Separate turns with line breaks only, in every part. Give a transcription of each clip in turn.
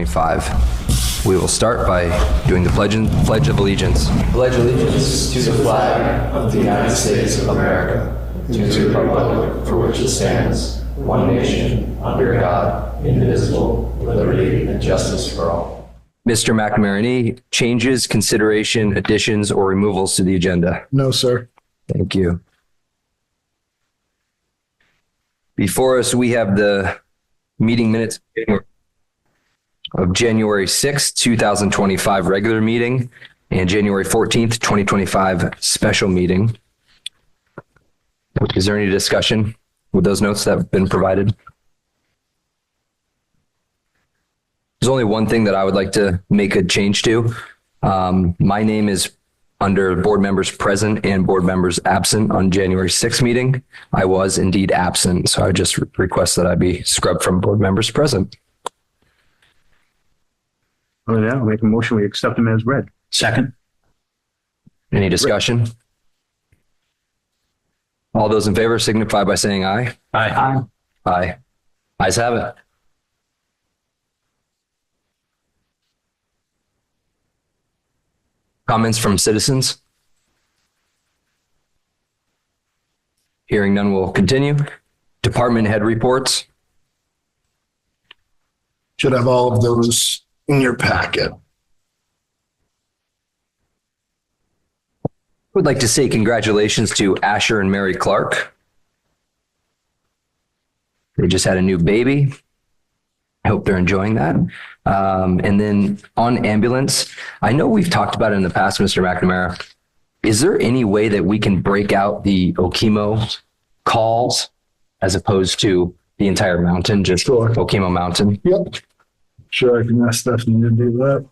25. We will start by doing the Pledge of Allegiance.
Pledge allegiance to the flag of the United States of America, to the republic for which it stands, one nation, under God, indivisible, with liberty and justice for all.
Mr. McNamara, any changes, consideration, additions, or removals to the agenda?
No, sir.
Thank you. Before us, we have the meeting minutes of January 6th, 2025 regular meeting and January 14th, 2025 special meeting. Is there any discussion with those notes that have been provided? There's only one thing that I would like to make a change to. My name is under board members present and board members absent on January 6th meeting. I was indeed absent, so I just request that I be scrubbed from board members present.
Oh, yeah, I'll make a motion. We accept them as read.
Second.
Any discussion? All those in favor signify by saying aye.
Aye.
Aye. Ayes have it. Comments from citizens? Hearing none, will continue. Department head reports.
Should have all of those in your packet.
Would like to say congratulations to Asher and Mary Clark. They just had a new baby. I hope they're enjoying that. And then on ambulance, I know we've talked about it in the past, Mr. McNamara. Is there any way that we can break out the Okemo calls as opposed to the entire mountain, just
Sure.
Okemo Mountain?
Yep. Sure, I can ask Stephanie to do that.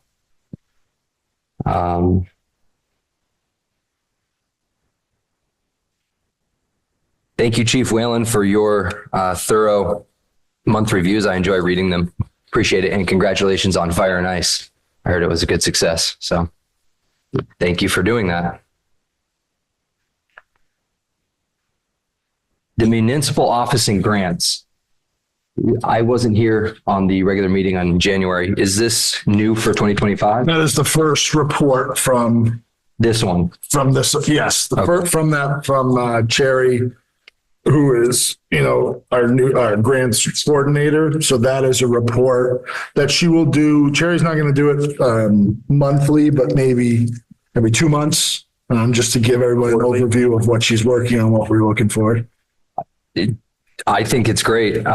Thank you, Chief Whalen, for your thorough month reviews. I enjoy reading them. Appreciate it. And congratulations on Fire and Ice. I heard it was a good success. So thank you for doing that. The municipal office and grants. I wasn't here on the regular meeting on January. Is this new for 2025?
That is the first report from
This one.
this. Yes, the
Okay.
first from Cherry, who is, our grants coordinator. So that is a report that she will do. Cherry's not going to do it monthly, but maybe every 2 months, just to give everybody an overview of what she's working on, what we're looking for.
I think it's great.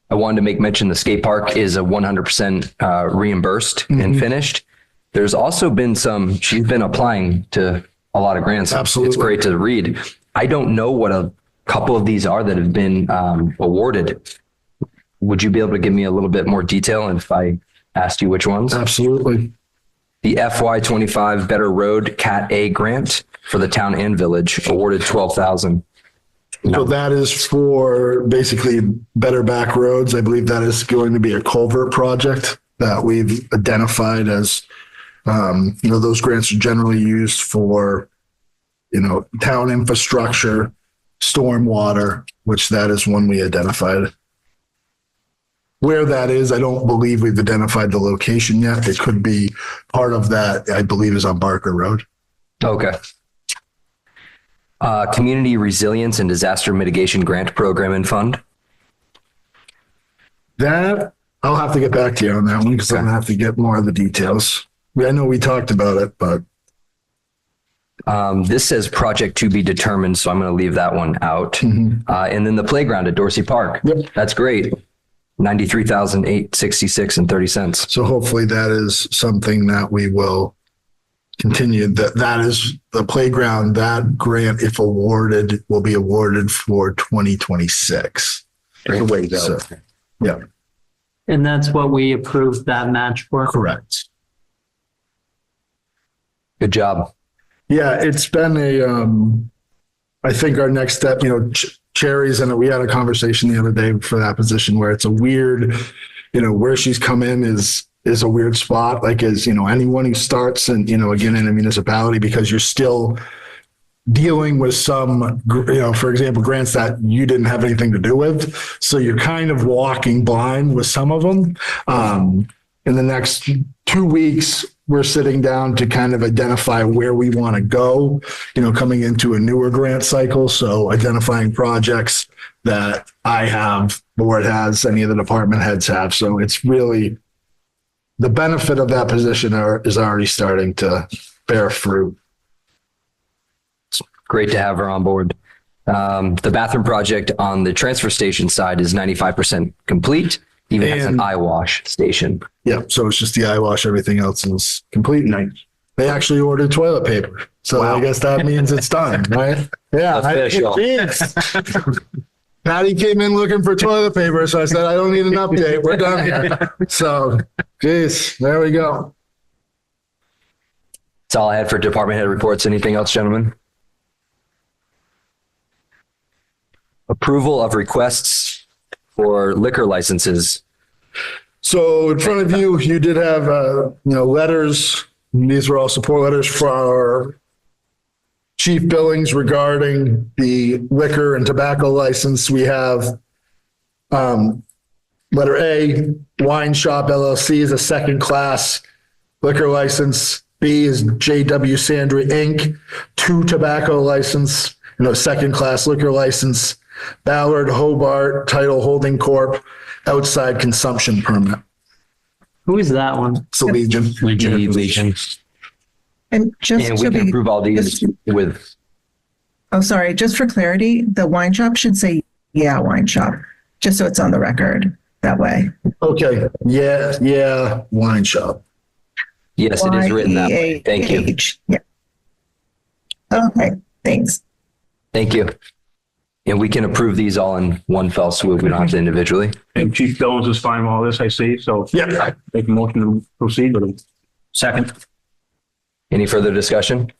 I wanted to make mention the skate park is a 100% reimbursed and finished. There's also been she's been applying to a lot of grants.
Absolutely.
It's great to read. I don't know what a couple of these are that have been awarded. Would you be able to give me a little bit more detail if I asked you which ones?
Absolutely.
The FY25 Better Road Cat A grant for the town and village awarded $12,000.
So that is for basically better back roads. I believe that is going to be a culvert project that we've identified as, those grants are generally used for, town infrastructure, stormwater, which that is one we identified. Where that is, I don't believe we've identified the location yet. It could be part of that, I believe, is on Barker Road.
Okay. Community Resilience and Disaster Mitigation Grant Program and Fund.
That, I'll have to get back to you on that one because I'm going to have to get more of the details. I know we talked about it, but.
This says project to be determined, so I'm going to leave that one out. And then the playground at Dorsey Park.
Yep.
That's great. $93,866 and 30 cents.
So hopefully that is something that we will continue. That is the playground. That grant, if awarded, will be awarded for 2026.
Great.
So, yeah,
And that's what we approved that match for.
correct.
Good job.
Yeah, it's been I think our next step, Cherry's, and we had a conversation the other day for that position where it's a weird, where she's come in is a weird spot. Like, as anyone who starts and, again, in a municipality, because you're still dealing with some, for example, grants that you didn't have anything to do with. So you're kind of walking blind with some of them. in the next 2 weeks, we're sitting down to kind of identify where we want to go, coming into a newer grant cycle. So identifying projects that I have, board has, any of the department heads have. So it's really the benefit of that position is already starting to bear fruit.
Great to have her on board. The bathroom project on the transfer station side is 95% complete, even has an eye wash station.
Yeah. So it's just the eye wash. Everything else is complete.
Nice.
They actually ordered toilet paper. So I guess that means it's done, right? Yeah.
Official.
Patty came in looking for toilet paper. So I said, I don't need an update. We're done here. So, geez, there we go.
That's all I had for department head reports. Anything else, gentlemen? Approval of requests for liquor licenses.
So in front of you, you did have, letters. These were all support letters for our Chief Billings regarding the liquor and tobacco license. We have letter A, Wine Shop LLC is a second class liquor license. B is JW Sandry Inc., 2 tobacco license, second class liquor license. Ballard Hobart Title Holding Corp. Outside consumption permit.
Who is that one?
It's a Legion.
Legion.
And just
And
to
we can
be,
approve all these with,
oh, sorry, just for clarity, the wine shop should say, yeah, wine shop, just so it's on the record that way.
Okay. Yeah. Wine shop.
yes, it is written that way. Thank you.
YAH. Yeah. Okay, thanks.
Thank you. And we can approve these all in one fell swoop. We don't have to individually.
And Chief Billings is fine with all this, I see. So
Yeah.
make a motion to proceed with them. Second.
Any further discussion?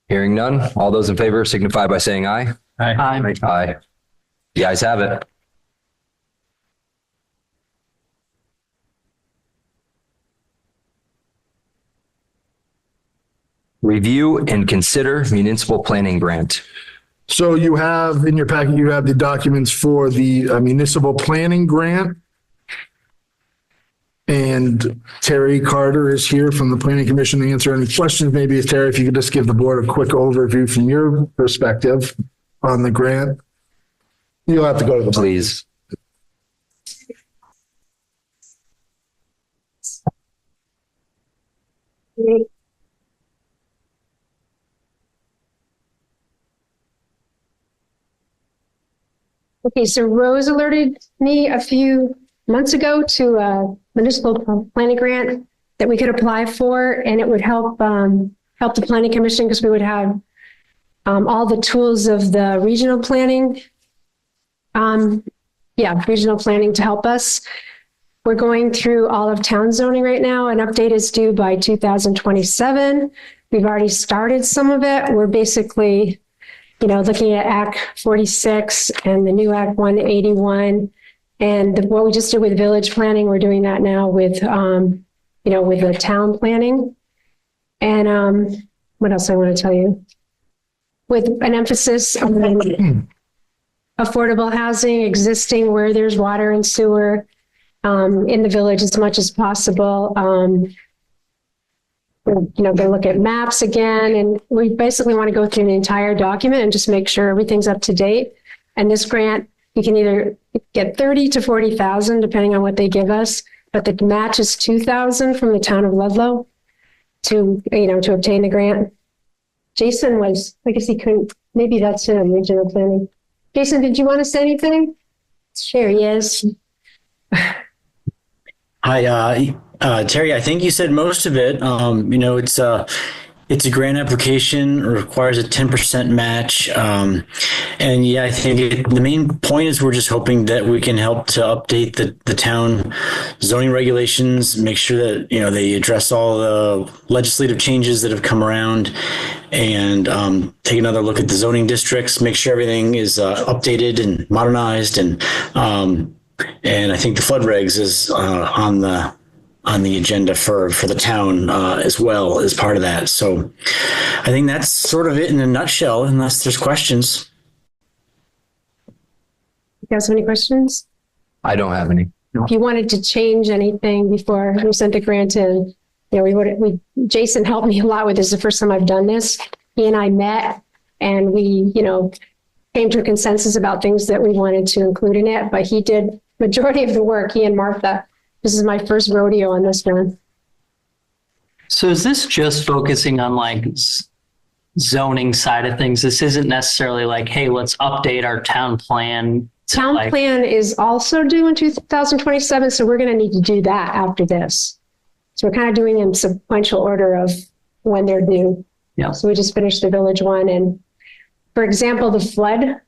Hearing none. All those in favor signify by saying aye.
Aye.
Aye. The ayes have it. Review and consider municipal planning grant.
So you have in your packet, you have the documents for the municipal planning grant. And Terry Carter is here from the Planning Commission to answer any questions. Maybe Terry, if you could just give the board a quick overview from your perspective on the grant. You'll have to go to the.
Please.
Okay, so Rose alerted me a few months ago to a municipal planning grant that we could apply for, and it would help help the planning commission because we would have all the tools of the regional planning. Regional planning to help us. We're going through all of town zoning right now. An update is due by 2027. We've already started some of it. We're basically looking at Act 46 and the new Act 181. And what we just did with village planning, we're doing that now with, with the town planning. And what else I want to tell you? With an emphasis on affordable housing existing where there's water and sewer in the village as much as possible. They look at maps again, and we basically want to go through the entire document and just make sure everything's up to date. And this grant, you can either get 30 to 40,000, depending on what they give us, but the match is 2,000 from the town of Ludlow to obtain the grant. Jason I guess he couldn't, maybe that's in regional planning. Jason, did you want to say anything? Sure, yes.
Hi, Terry, I think you said most of it. It's a grant application, requires a 10% match. I think the main point is we're just hoping that we can help to update the town zoning regulations, make sure that, they address all the legislative changes that have come around, and take another look at the zoning districts, make sure everything is updated and modernized. And I think the flood regs is on the agenda for the town as well as part of that. So I think that's sort of it in a nutshell, unless there's questions.
You guys have any questions?
I don't have any.
if you wanted to change anything before we sent the grant in, Jason helped me a lot with this. The first time I've done this, he and I met and we, came to a consensus about things that we wanted to include in it, but he did majority of the work, he and Martha. This is my first rodeo on this one.
So is this just focusing on like zoning side of things? This isn't necessarily like, hey, let's update our town plan.
Town plan is also due in 2027, so we're going to need to do that after this. So we're kind of doing in sequential order of when they're due.
Yeah.
So we just finished the village one. And for example, the flood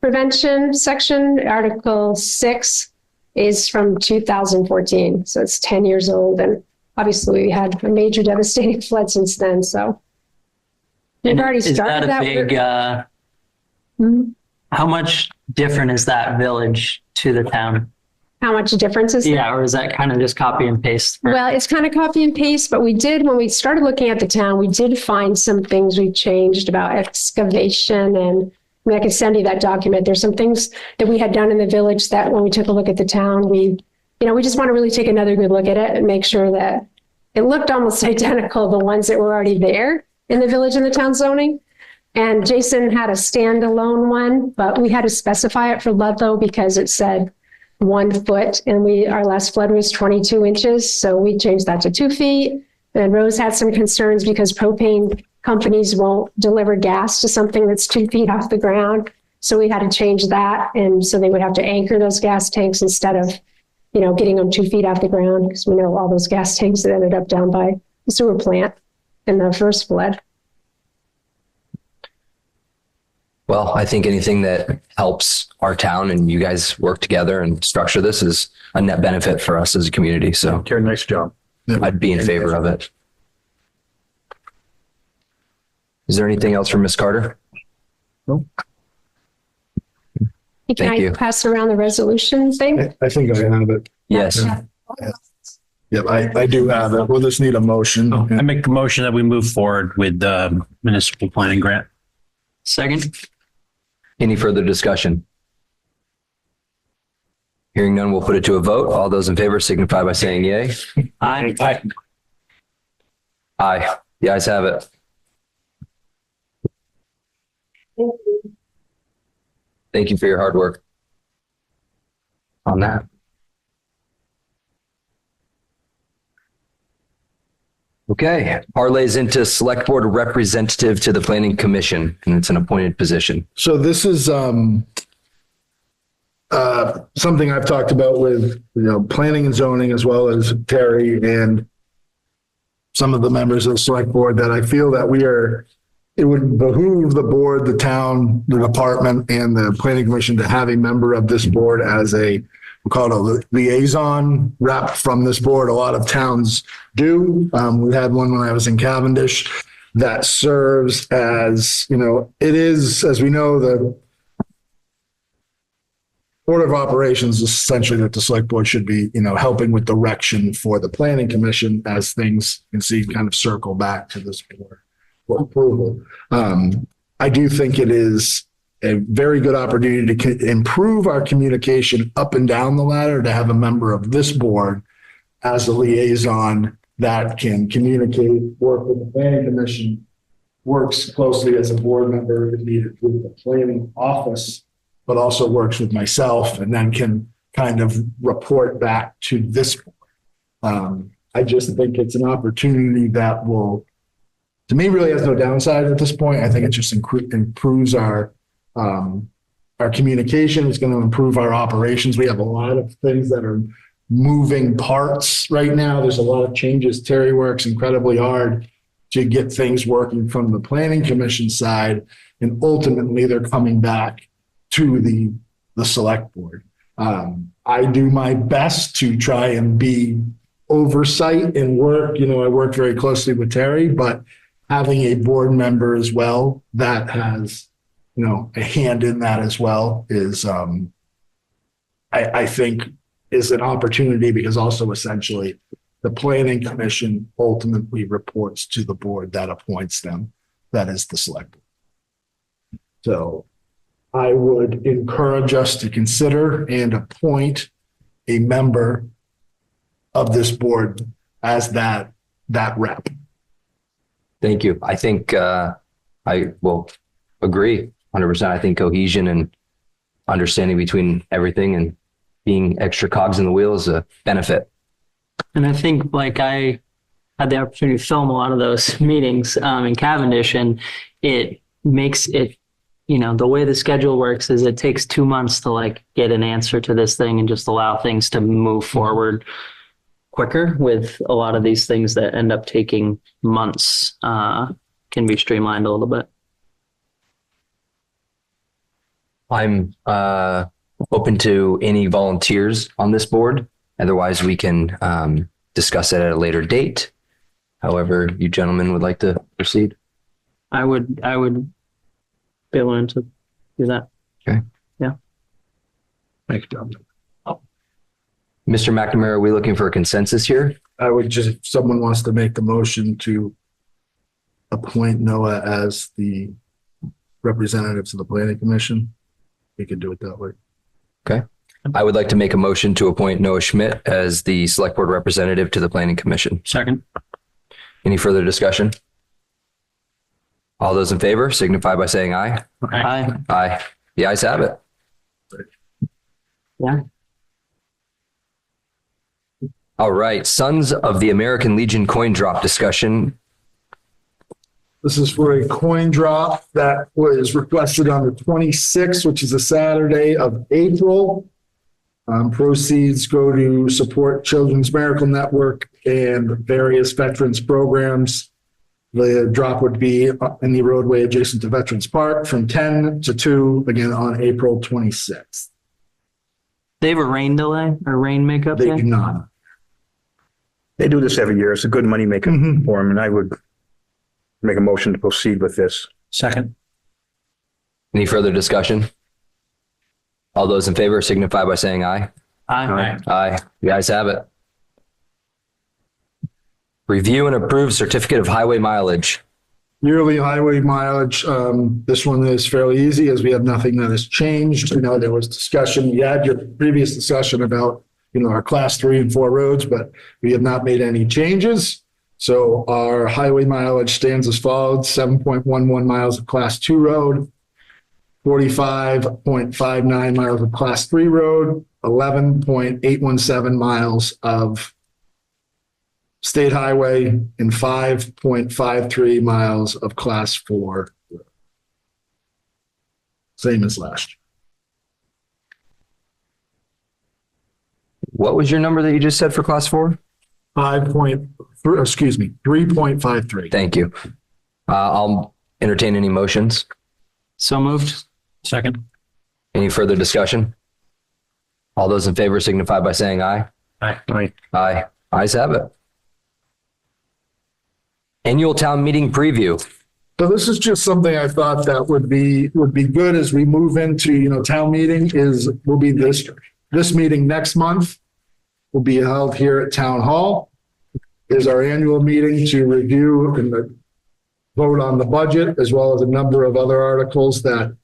prevention section, Article 6, is from 2014. So it's 10 years old. And obviously we had a major devastating flood since then. So we've already started that.
Is that a big, how much different is that village to the town?
How much difference is there?
Yeah, or is that kind of just copy and paste?
Well, it's kind of copy and paste, but we did, when we started looking at the town, we did find some things we changed about excavation. And I can send you that document. There's some things that we had done in the village that when we took a look at the town, we just want to really take another good look at it and make sure that it looked almost identical, the ones that were already there in the village and the town zoning. And Jason had a standalone one, but we had to specify it for Ludlow because it said 1 foot, and our last flood was 22 inches. So we changed that to 2 feet. And Rose had some concerns because propane companies won't deliver gas to something that's 2 feet off the ground. So we had to change that. And so they would have to anchor those gas tanks instead of, getting them 2 feet off the ground, because we know all those gas tanks that ended up down by the sewer plant in the first flood.
Well, I think anything that helps our town and you guys work together and structure this is a net benefit for us as a community. So
Terry, nice job.
I'd be in favor of it. Is there anything else from Ms. Carter?
No.
Can
Thank
I
you.
pass around the resolution thing?
I think I have it.
Yes.
Yep, I do have it. We'll just need a motion.
I make the motion that we move forward with the municipal planning grant.
Second?
Any further discussion? Hearing none, we'll put it to a vote. All those in favor signify by saying yay.
Aye.
Aye. The ayes have it. Thank you for your hard work on that. Okay, parlays into select board representative to the planning commission, and it's an appointed position.
So this is something I've talked about with planning and zoning, as well as Terry and some of the members of the select board, that I feel that it would behoove the board, the town, the department, and the planning commission to have a member of this board as we'll call it a liaison rep from this board. A lot of towns do. We had one when I was in Cavendish that serves as, it is, as we know, the Board of Operations is essentially that the select board should be, helping with direction for the planning commission as things, you can see, kind of circle back to this board for approval. I do think it is a very good opportunity to improve our communication up and down the ladder, to have a member of this board as a liaison that can communicate, work with the planning commission, works closely as a board member if needed with the planning office, but also works with myself, and then can kind of report back to this board. I just think it's an opportunity that will, to me, really has no downside at this point. I think it just improves our communication. It's going to improve our operations. We have a lot of things that are moving parts right now. There's a lot of changes. Terry works incredibly hard to get things working from the planning commission side, and ultimately they're coming back to the select board. I do my best to try and be oversight and work. I work very closely with Terry, but having a board member as well that has, a hand in that as well is, I think, is an opportunity, because also essentially the planning commission ultimately reports to the board that appoints them, that is the select board. So I would encourage us to consider and appoint a member of this board as that rep.
Thank you. I think I will agree 100%. I think cohesion and understanding between everything and being extra cogs in the wheel is a benefit.
And I think like I had the opportunity to film a lot of those meetings in Cavendish, and it makes it, the way the schedule works is it takes 2 months to like get an answer to this thing and just allow things to move forward quicker. With a lot of these things that end up taking months can be streamlined a little bit.
I'm open to any volunteers on this board. Otherwise, we can discuss it at a later date. However, you gentlemen would like to proceed.
I would be willing to do that.
Okay.
Yeah.
Thanks, John.
Mr. McNamara, are we looking for a consensus here?
I would just, if someone wants to make the motion to appoint Noah as the representative to the planning commission, we could do it that way.
Okay. I would like to make a motion to appoint Noah Schmidt as the select board representative to the planning commission.
Second.
Any further discussion? All those in favor signify by saying aye.
Aye.
Aye. The ayes have it.
Yeah.
All right. Sons of the American Legion coin drop discussion.
This is for a coin drop that was requested on the 26th, which is a Saturday of April. Proceeds go to support Children's Miracle Network and various veterans programs. The drop would be in the roadway adjacent to Veterans Park from 10 to 2, again on April 26th.
They have a rain delay or rain makeup
They
day?
do not.
They do this every year. It's a good money maker for them, and I would make a motion to proceed with this.
Second.
Any further discussion? All those in favor signify by saying aye.
Aye.
Aye. The ayes have it. Review and approve certificate of highway mileage.
Yearly highway mileage, this one is fairly easy as we have nothing that has changed. There was discussion, you had your previous discussion about, our class 3 and 4 roads, but we have not made any changes. So our highway mileage stands as follows: 7.11 miles of class 2 road, 45.59 miles of class 3 road, 11.817 miles of state highway, and 5.53 miles of class 4. Same as last year.
What was your number that you just said for class 4?
3.53.
Thank you. I'll entertain any motions.
So moved.
Second.
Any further discussion? All those in favor signify by saying aye.
Aye.
Aye. Ayes have it. Annual town meeting preview.
So this is just something I thought that would be good as we move into, town meeting will be this meeting next month will be held here at Town Hall. Is our annual meeting to review and vote on the budget, as well as a number of other articles that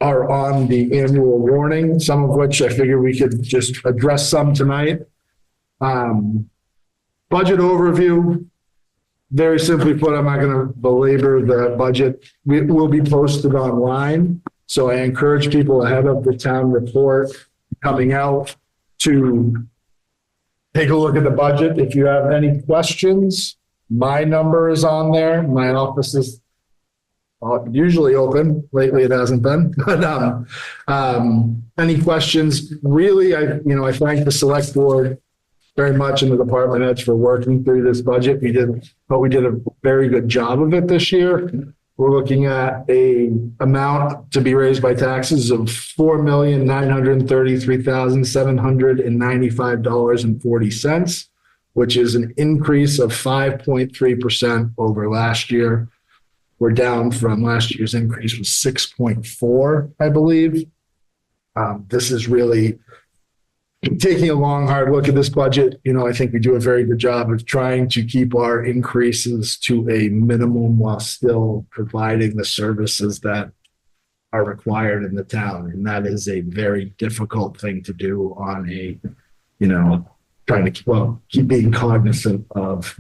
are on the annual warning, some of which I figure we could just address some tonight. Budget overview. Very simply put, I'm not going to belabor the budget. It will be posted online. So I encourage people ahead of the town report coming out to take a look at the budget. If you have any questions, my number is on there. My office is usually open. Lately, it hasn't been. But any questions? Really, I thank the select board very much and the department heads for working through this budget. We did a very good job of it this year. We're looking at a amount to be raised by taxes of $4,933,795.40, which is an increase of 5.3% over last year. We're down from last year's increase was 6.4, I believe. This is really taking a long, hard look at this budget. I think we do a very good job of trying to keep our increases to a minimum while still providing the services that are required in the town. And that is a very difficult thing to do on a, trying to keep being cognizant of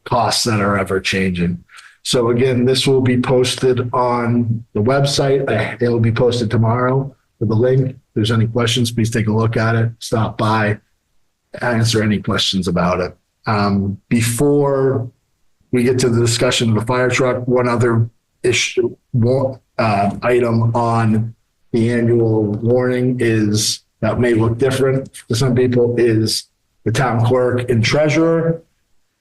costs that are ever changing. So again, this will be posted on the website. It will be posted tomorrow with the link. If there's any questions, please take a look at it, stop by, answer any questions about it. Before we get to the discussion of the fire truck, one other issue, item on the annual warning is that may look different to some people is the town clerk and treasurer.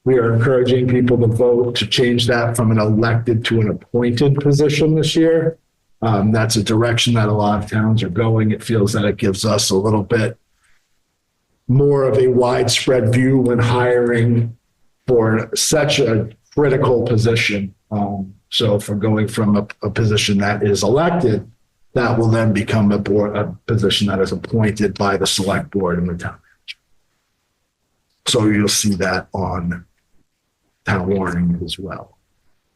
We are encouraging people to vote to change that from an elected to an appointed position this year. That's a direction that a lot of towns are going. It feels that it gives us a little bit more of a widespread view when hiring for such a critical position. So for going from a position that is elected, that will then become a position that is appointed by the select board in the town. So you'll see that on town warning as well.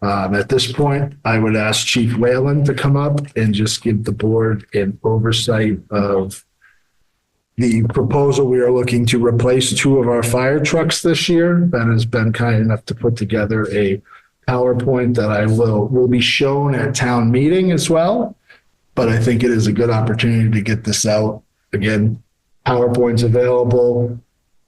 At this point, I would ask Chief Whalen to come up and just give the board an oversight of the proposal. We are looking to replace 2 of our fire trucks this year. Ben has been kind enough to put together a PowerPoint that I will be shown at town meeting as well. But I think it is a good opportunity to get this out. Again, PowerPoint's available.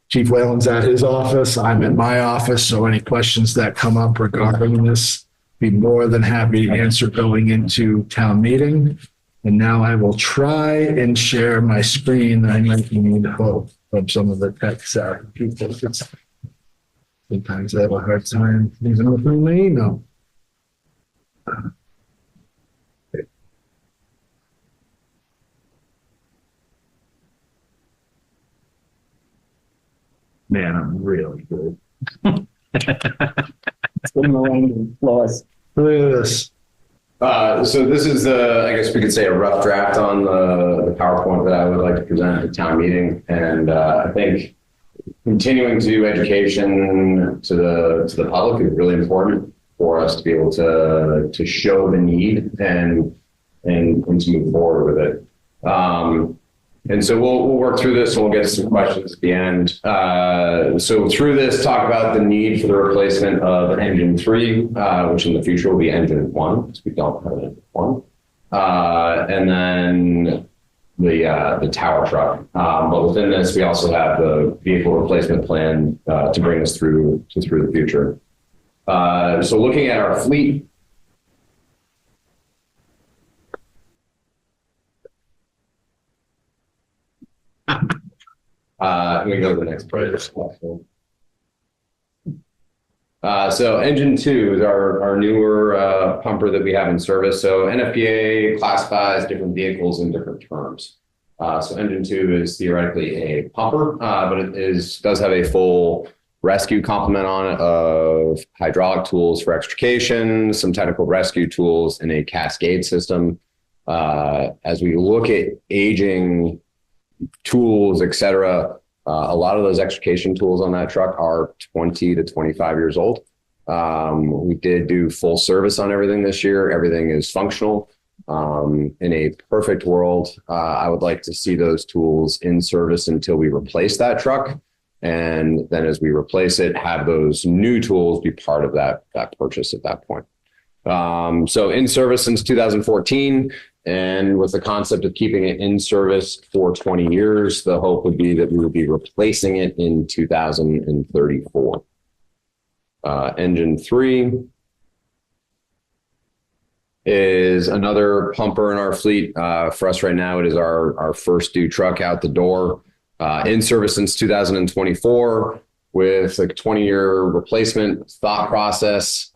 Chief Whalen's at his office. I'm at my office. So any questions that come up regarding this, be more than happy to answer going into town meeting. And now I will try and share my screen. I might need help from some of the tech savvy people. Sometimes I have a hard time even opening my email. Man, I'm really good. Look at this.
So this is I guess we could say a rough draft on the PowerPoint that I would like to present at town meeting. And I think continuing to do education to the public is really important for us to be able to show the need and to move forward with it. And so we'll work through this and we'll get some questions at the end. So through this, talk about the need for the replacement of engine 3, which in the future will be engine 1, because we don't have an engine 1. And then the tower truck. But within this, we also have the vehicle replacement plan to bring us through the future. So looking at our fleet, we go to the next page. So engine 2 is our newer pumper that we have in service. So NFPA classifies different vehicles in different terms. So engine 2 is theoretically a pumper, but it does have a full rescue complement on it of hydraulic tools for extrication, some technical rescue tools, and a cascade system. As we look at aging tools, et cetera, a lot of those extrication tools on that truck are 20 to 25 years old. We did do full service on everything this year. Everything is functional. In a perfect world, I would like to see those tools in service until we replace that truck. And then as we replace it, have those new tools be part of that purchase at that point. So in service since 2014, and with the concept of keeping it in service for 20 years, the hope would be that we would be replacing it in 2034. Engine 3 is another pumper in our fleet. For us right now, it is our first due truck out the door. In service since 2024 with a 20-year replacement thought process,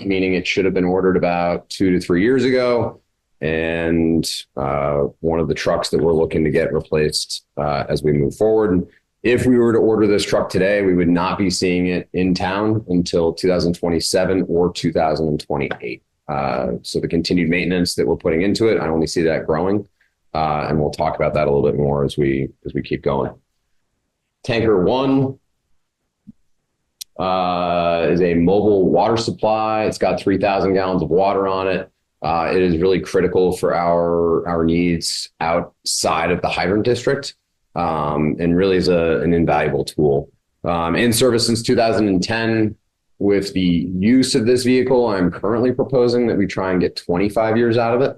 meaning it should have been ordered about 2 to 3 years ago. And one of the trucks that we're looking to get replaced as we move forward. If we were to order this truck today, we would not be seeing it in town until 2027 or 2028. So the continued maintenance that we're putting into it, I only see that growing. And we'll talk about that a little bit more as we keep going. Tanker 1 is a mobile water supply. It's got 3,000 gallons of water on it.
It is really critical for our needs outside of the hydrant district, and really is an invaluable tool. In service since 2010. With the use of this vehicle, I'm currently proposing that we try and get 25 years out of it,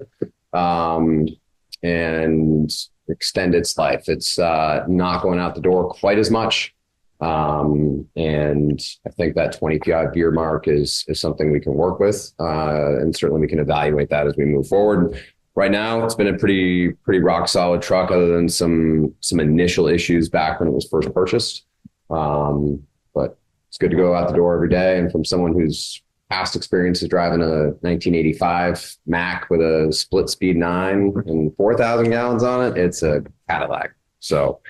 and extend its life. It's not going out the door quite as much. And I think that 25-year mark is something we can work with. And certainly we can evaluate that as we move forward. Right now, it's been a pretty rock solid truck, other than some initial issues back when it was first purchased. But it's good to go out the door every day. And from someone whose past experience is driving a 1985 Mac with a split speed 9 and 4,000 gallons on it, it's a Cadillac. So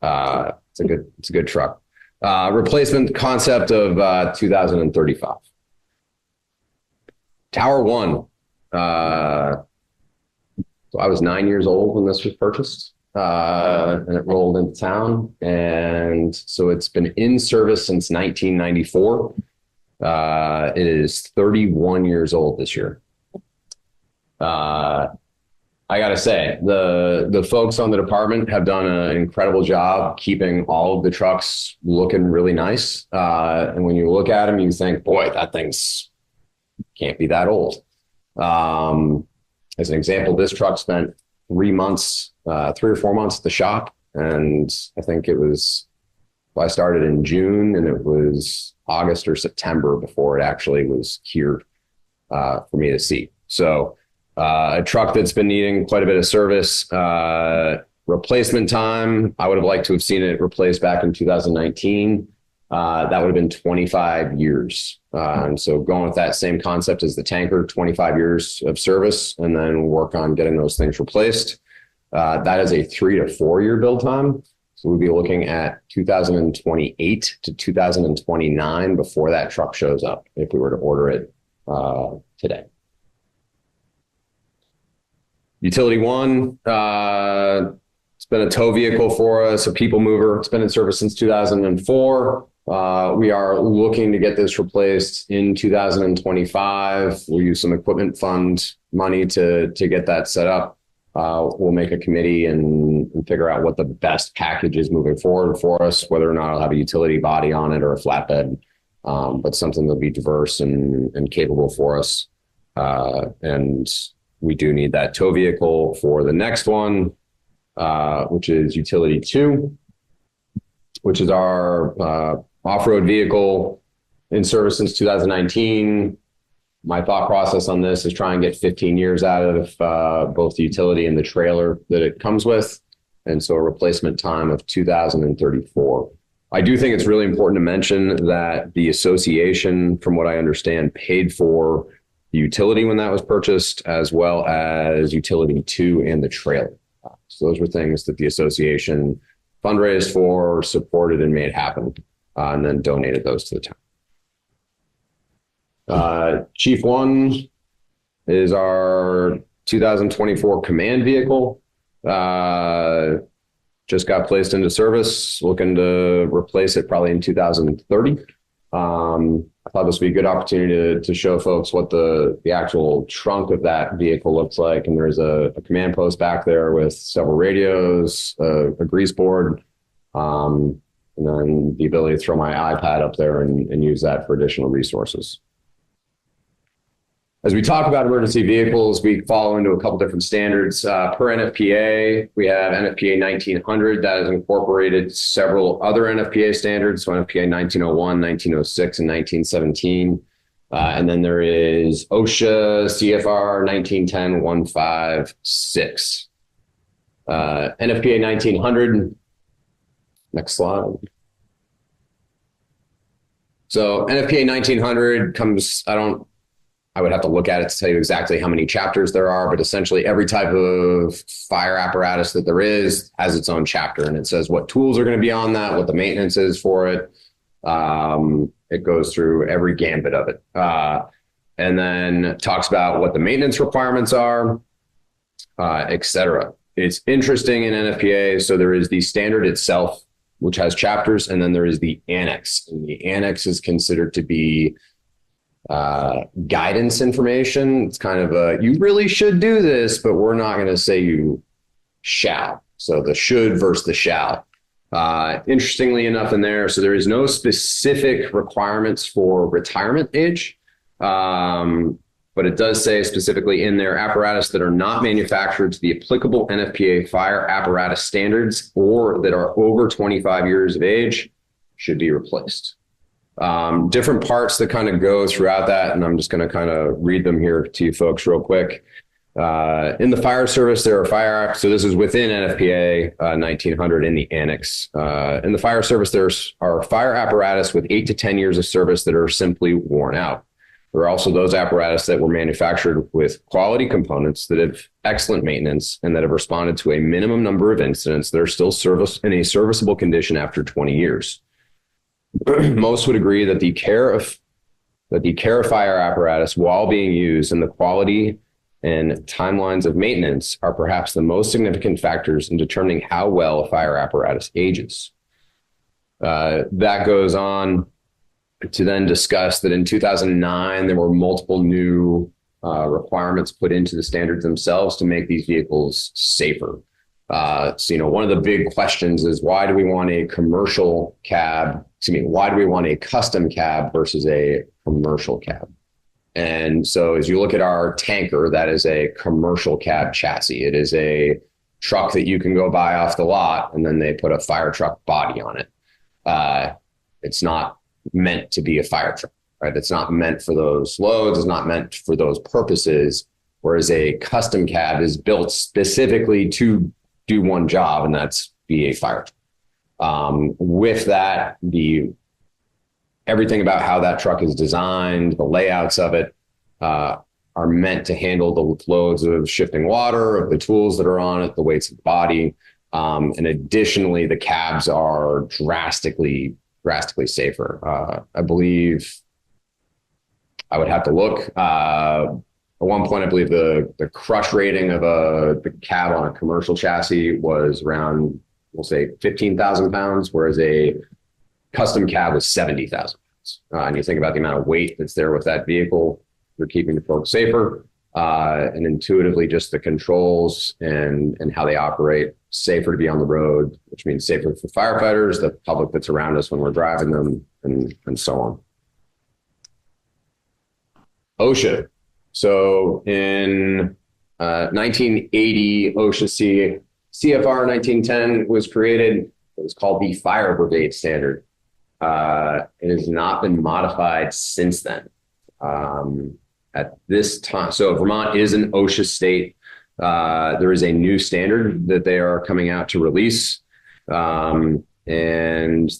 it's a good truck. Replacement concept of 2035. Tower 1. So I was 9 years old when this was purchased. And it rolled into town. And so it's been in service since 1994. It is 31 years old this year. I got to say, the folks on the department have done an incredible job keeping all of the trucks looking really nice. And when you look at them, you think, boy, that thing's can't be that old. As an example, this truck spent 3 or 4 months at the shop. And I think I started in June, and it was August or September before it actually was here for me to see. So a truck that's been needing quite a bit of service. Replacement time, I would have liked to have seen it replaced back in 2019. That would have been 25 years. So going with that same concept as the tanker, 25 years of service, and then work on getting those things replaced. That is a 3 to 4 year build time. So we'll be looking at 2028 to 2029 before that truck shows up, if we were to order it today. Utility 1, it's been a tow vehicle for us, a people mover. It's been in service since 2004. We are looking to get this replaced in 2025. We'll use some equipment fund money to get that set up. We'll make a committee and figure out what the best package is moving forward for us, whether or not it'll have a utility body on it or a flatbed, but something that'll be diverse and capable for us. And we do need that tow vehicle for the next one, which is Utility 2, which is our off-road vehicle in service since 2019. My thought process on this is try and get 15 years out of both the utility and the trailer that it comes with. And so a replacement time of 2034. I do think it's really important to mention that the association, from what I understand, paid for the utility when that was purchased, as well as Utility 2 and the trailer. So those were things that the association fundraised for, supported, and made happen, and then donated those to the town. Chief 1 is our 2024 command vehicle. Just got placed into service, looking to replace it probably in 2030. I thought this would be a good opportunity to show folks what the actual trunk of that vehicle looks like. And there's a command post back there with several radios, a grease board, and then the ability to throw my iPad up there and use that for additional resources. As we talk about emergency vehicles, we fall into a couple different standards. Per NFPA, we have NFPA 1900 that has incorporated several other NFPA standards, so NFPA 1901, 1906, and 1917. And then there is OSHA CFR 1910-156. NFPA 1900, next slide. So NFPA 1900 comes, I would have to look at it to tell you exactly how many chapters there are, but essentially every type of fire apparatus that there is has its own chapter, and it says what tools are going to be on that, what the maintenance is for it. It goes through every gambit of it. And then talks about what the maintenance requirements are, et cetera. It's interesting in NFPA. So there is the standard itself, which has chapters, and then there is the annex. And the annex is considered to be guidance information. It's kind of you really should do this, but we're not going to say you shall. So the should versus the shall. Interestingly enough in there, so there is no specific requirements for retirement age, but it does say specifically in there, apparatus that are not manufactured to the applicable NFPA fire apparatus standards or that are over 25 years of age should be replaced. Different parts that kind of go throughout that, and I'm just going to kind of read them here to you folks real quick. In the fire service, there are fire, so this is within NFPA 1900 in the annex. In the fire service, there are fire apparatus with 8 to 10 years of service that are simply worn out. There are also those apparatus that were manufactured with quality components that have excellent maintenance and that have responded to a minimum number of incidents that are still in a serviceable condition after 20 years. Most would agree that the care of fire apparatus while being used and the quality and timelines of maintenance are perhaps the most significant factors in determining how well a fire apparatus ages. That goes on to then discuss that in 2009, there were multiple new requirements put into the standards themselves to make these vehicles safer. So, one of the big questions is why do we want a why do we want a custom cab versus a commercial cab? And so as you look at our tanker, that is a commercial cab chassis. It is a truck that you can go buy off the lot and then they put a fire truck body on it. It's not meant to be a fire truck, right? It's not meant for those loads. It's not meant for those purposes. Whereas a custom cab is built specifically to do one job, and that's be a fire truck. With that, everything about how that truck is designed, the layouts of it are meant to handle the loads of shifting water, of the tools that are on it, the weights of the body. And additionally, the cabs are drastically safer. I believe I would have to look. At one point, I believe the crush rating of the cab on a commercial chassis was around, we'll say 15,000 pounds, whereas a custom cab was 70,000 pounds. And you think about the amount of weight that's there with that vehicle, you're keeping the folks safer. And intuitively just the controls and how they operate, safer to be on the road, which means safer for firefighters, the public that's around us when we're driving them, and so on. OSHA. So in 1980, OSHA CFR 1910 was created. It was called the Fire Brigade Standard. It has not been modified since then. At this time, so Vermont is an OSHA state. There is a new standard that they are coming out to release. And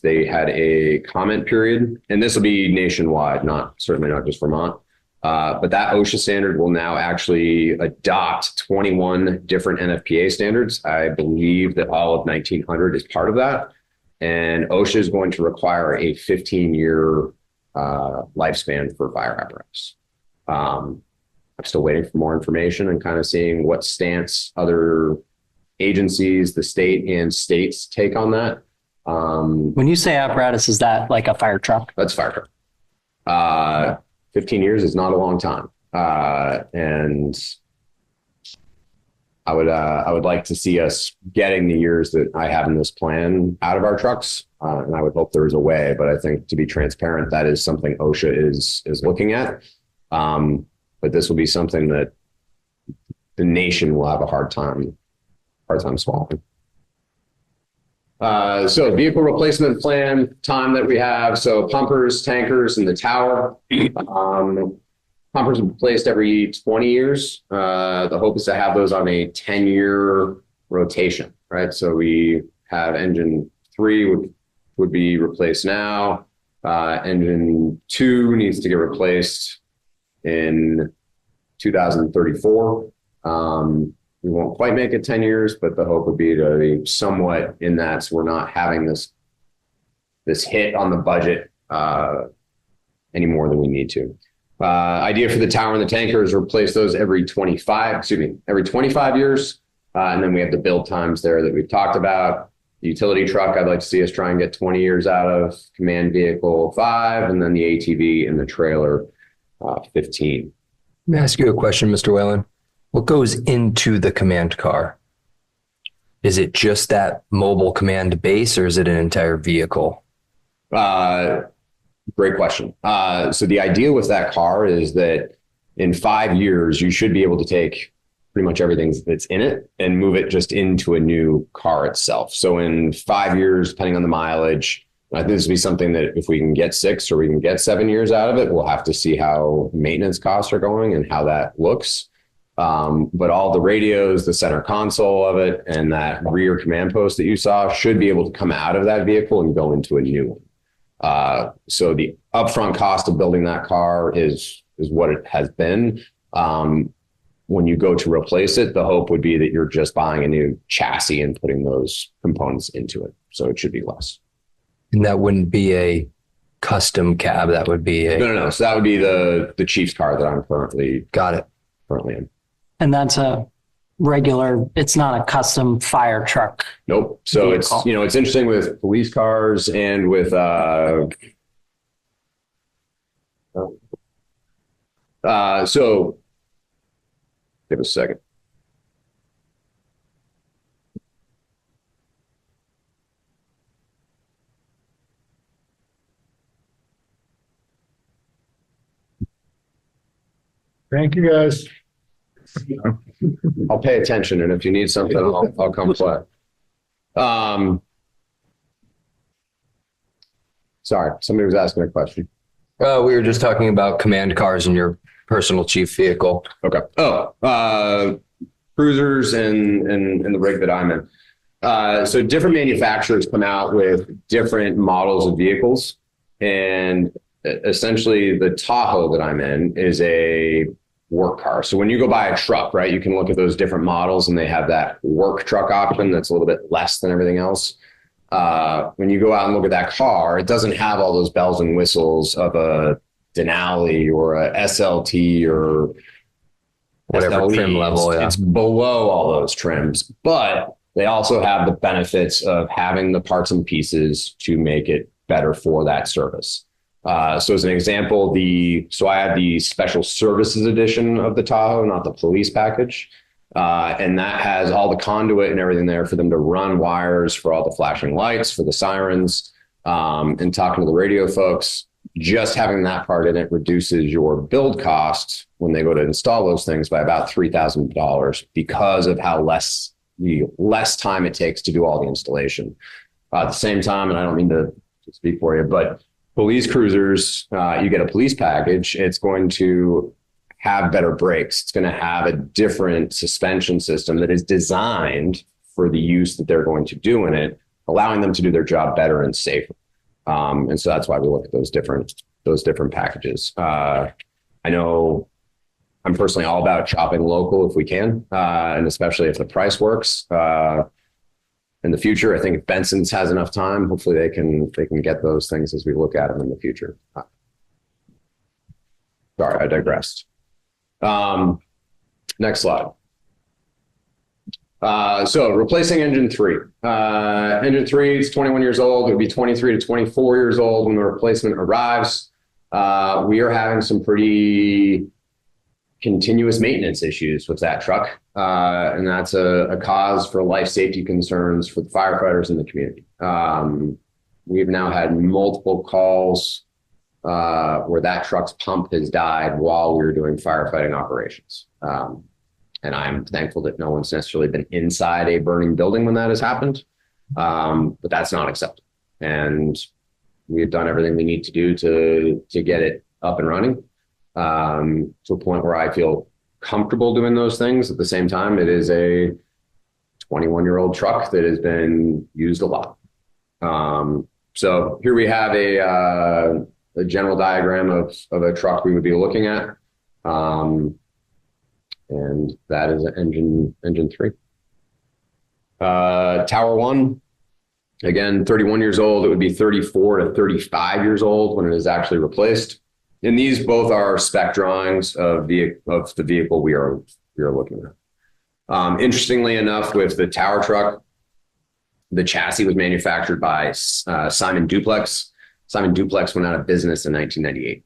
they had a comment period, and this will be nationwide, certainly not just Vermont. But that OSHA standard will now actually adopt 21 different NFPA standards. I believe that all of 1900 is part of that. And OSHA is going to require a 15-year lifespan for fire apparatus. I'm still waiting for more information and kind of seeing what stance other agencies, the state and states take on that.
When you say apparatus, is that like a fire truck?
That's fire truck. 15 years is not a long time. And I would like to see us getting the years that I have in this plan out of our trucks. And I would hope there is a way, but I think to be transparent, that is something OSHA is looking at. But this will be something that the nation will have a hard time swallowing. So vehicle replacement plan time that we have. So pumpers, tankers, and the tower. Pumpers are replaced every 20 years. The hope is to have those on a 10-year rotation, right? So we have engine 3 would be replaced now. Engine 2 needs to get replaced in 2034. We won't quite make it 10 years, but the hope would be to be somewhat in that, so we're not having this hit on the budget any more than we need to. Idea for the tower and the tanker is replace those every 25 years. And then we have the build times there that we've talked about. The utility truck, I'd like to see us try and get 20 years out of. Command vehicle 5, and then the ATV and the trailer 15.
Let me ask you a question, Mr. Whalen. What goes into the command car? Is it just that mobile command base, or is it an entire vehicle?
Great question. So the idea with that car is that in 5 years, you should be able to take pretty much everything that's in it and move it just into a new car itself. So in 5 years, depending on the mileage, I think this will be something that if we can get 6 or we can get 7 years out of it, we'll have to see how maintenance costs are going and how that looks. But all the radios, the center console of it, and that rear command post that you saw should be able to come out of that vehicle and go into a new one. So the upfront cost of building that car is what it has been. When you go to replace it, the hope would be that you're just buying a new chassis and putting those components into it. So it should be less.
And that wouldn't be a custom cab. That would be a...
No. So that would be the Chief's car that I'm currently in.
And that's a regular, it's not a custom fire truck.
Nope. So
vehicle.
it's interesting with police cars and with, so give us a second.
Thank you, guys.
I'll pay attention, and if you need something, I'll come play. Sorry, somebody was asking a question.
We were just talking about command cars in your personal chief vehicle.
Okay. Cruisers and the rig that I'm in. So different manufacturers come out with different models of vehicles, and essentially the Tahoe that I'm in is a work car. So when you go buy a truck, right, you can look at those different models and they have that work truck option that's a little bit less than everything else. When you go out and look at that car, it doesn't have all those bells and whistles of a Denali or a SLT or
whatever
SLEs.
trim level. Yeah.
It's below all those trims, but they also have the benefits of having the parts and pieces to make it better for that service. So as an example, I have the special services edition of the Tahoe, not the police package. And that has all the conduit and everything there for them to run wires for all the flashing lights, for the sirens, and talking to the radio folks. Just having that part in it reduces your build cost when they go to install those things by about $3,000 because of how less time it takes to do all the installation. At the same time, and I don't mean to speak for you, but police cruisers, you get a police package, it's going to have better brakes. It's going to have a different suspension system that is designed for the use that they're going to do in it, allowing them to do their job better and safer. And so that's why we look at those different packages. I know I'm personally all about shopping local if we can, and especially if the price works. In the future, I think if Benson's has enough time, hopefully they can get those things as we look at them in the future. Sorry, I digressed. Next slide. So replacing engine 3. Engine 3 is 21 years old. It would be 23 to 24 years old when the replacement arrives. We are having some pretty continuous maintenance issues with that truck. And that's a cause for life safety concerns for the firefighters in the community. We've now had multiple calls where that truck's pump has died while we were doing firefighting operations. And I'm thankful that no one's necessarily been inside a burning building when that has happened. But that's not acceptable. And we've done everything we need to do to get it up and running to a point where I feel comfortable doing those things. At the same time, it is a 21-year-old truck that has been used a lot. So here we have a general diagram of a truck we would be looking at. And that is engine 3. Tower 1, again, 31 years old. It would be 34 to 35 years old when it is actually replaced. And these both are spec drawings of the vehicle we are looking at. Interestingly enough, with the tower truck, the chassis was manufactured by Simon Duplex. Simon Duplex went out of business in 1998.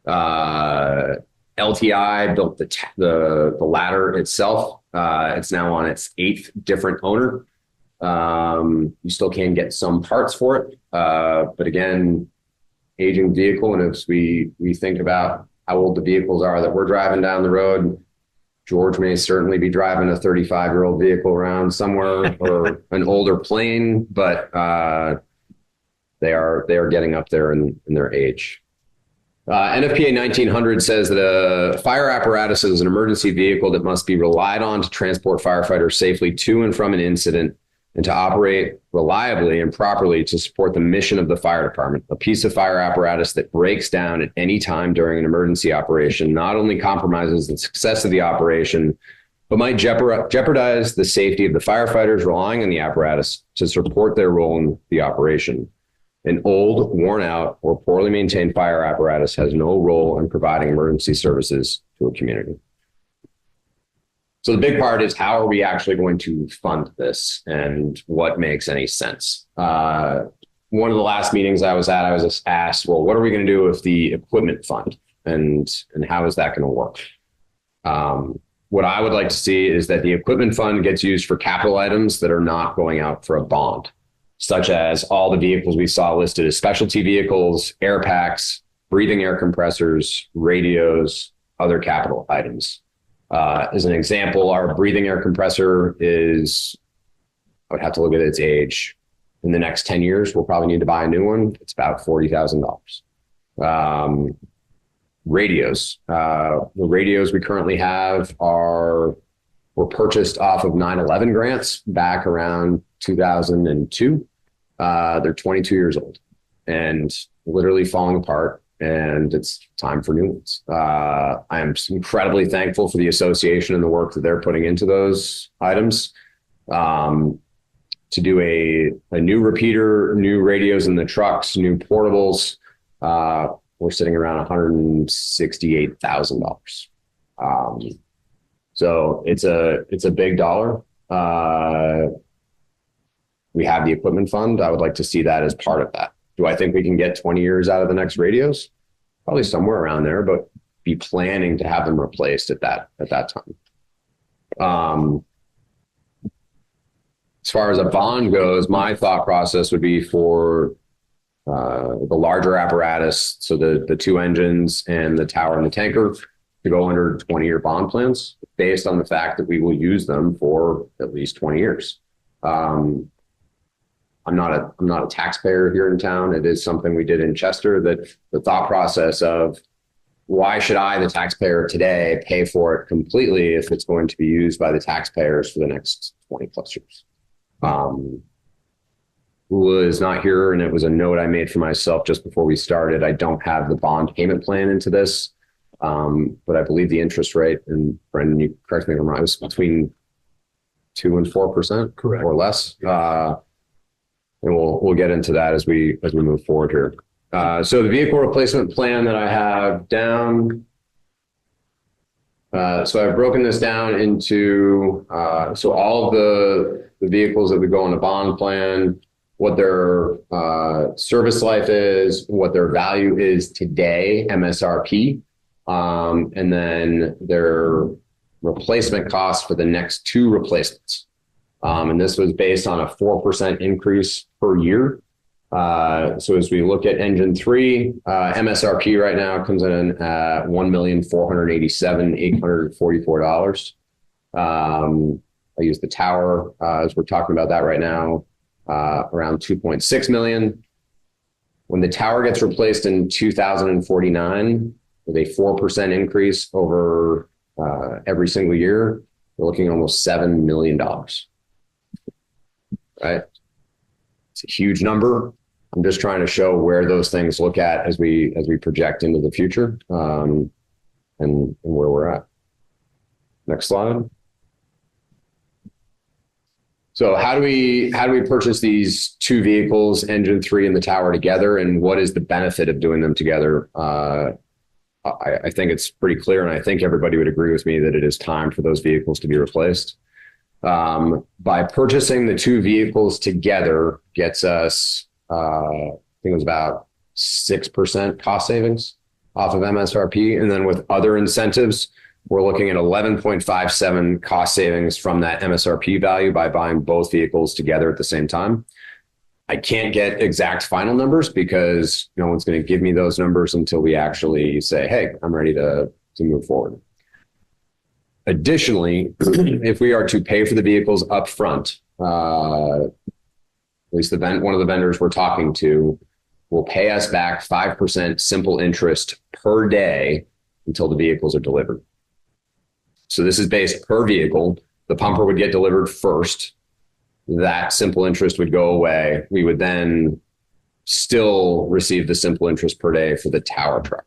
LTI built the ladder itself. It's now on its 8th different owner. You still can get some parts for it. But again, aging vehicle. And as we think about how old the vehicles are that we're driving down the road, George may certainly be driving a 35-year-old vehicle around somewhere or an older plane, but they are getting up there in their age. NFPA 1900 says that a fire apparatus is an emergency vehicle that must be relied on to transport firefighters safely to and from an incident and to operate reliably and properly to support the mission of the fire department. A piece of fire apparatus that breaks down at any time during an emergency operation not only compromises the success of the operation, but might jeopardize the safety of the firefighters relying on the apparatus to support their role in the operation. An old, worn out, or poorly maintained fire apparatus has no role in providing emergency services to a community. So the big part is, how are we actually going to fund this and what makes any sense? One of the last meetings I was at, I was just asked, well, what are we going to do with the equipment fund and how is that going to work? What I would like to see is that the equipment fund gets used for capital items that are not going out for a bond, such as all the vehicles we saw listed as specialty vehicles, air packs, breathing air compressors, radios, other capital items. As an example, our breathing air compressor is, I would have to look at its age. In the next 10 years, we'll probably need to buy a new one. It's about $40,000. Radios. The radios we currently have were purchased off of 9/11 grants back around 2002. They're 22 years old and literally falling apart, and it's time for new ones. I am incredibly thankful for the association and the work that they're putting into those items. To do a new repeater, new radios in the trucks, new portables, we're sitting around $168,000. So it's a big dollar. We have the equipment fund. I would like to see that as part of that. Do I think we can get 20 years out of the next radios? Probably somewhere around there, but be planning to have them replaced at that time. As far as a bond goes, my thought process would be for the larger apparatus, so the 2 engines and the tower and the tanker, to go under 20-year bond plans based on the fact that we will use them for at least 20 years. I'm not a taxpayer here in town. It is something we did in Chester, that the thought process of, why should I, the taxpayer today, pay for it completely if it's going to be used by the taxpayers for the next 20 plus years? Lula is not here, and it was a note I made for myself just before we started. I don't have the bond payment plan into this, but I believe the interest rate, and Brendan, you correct me if I'm wrong, it was between 2 and 4%, correct, or less. And we'll get into that as we move forward here. So the vehicle replacement plan that I have down. So I've broken this down into so all of the vehicles that would go on a bond plan, what their service life is, what their value is today, MSRP, and then their replacement cost for the next 2 replacements. And this was based on a 4% increase per year. So as we look at engine 3, MSRP right now comes in at $1,487,844. I use the tower as we're talking about that right now, around 2.6 million. When the tower gets replaced in 2049 with a 4% increase over every single year, we're looking at almost $7 million. Right? It's a huge number. I'm just trying to show where those things look at as we project into the future, and where we're at. Next slide. So how do we purchase these 2 vehicles, engine 3 and the tower, together, and what is the benefit of doing them together? I think it's pretty clear, and I think everybody would agree with me that it is time for those vehicles to be replaced. By purchasing the 2 vehicles together gets us, I think it was about 6% cost savings. off of MSRP. And then with other incentives, we're looking at 11.57 cost savings from that MSRP value by buying both vehicles together at the same time. I can't get exact final numbers because no one's going to give me those numbers until we actually say, hey, I'm ready to move forward. Additionally, if we are to pay for the vehicles up front, at least one of the vendors we're talking to will pay us back 5% simple interest per day until the vehicles are delivered. So this is based per vehicle. The pumper would get delivered first. That simple interest would go away. We would then still receive the simple interest per day for the tower truck.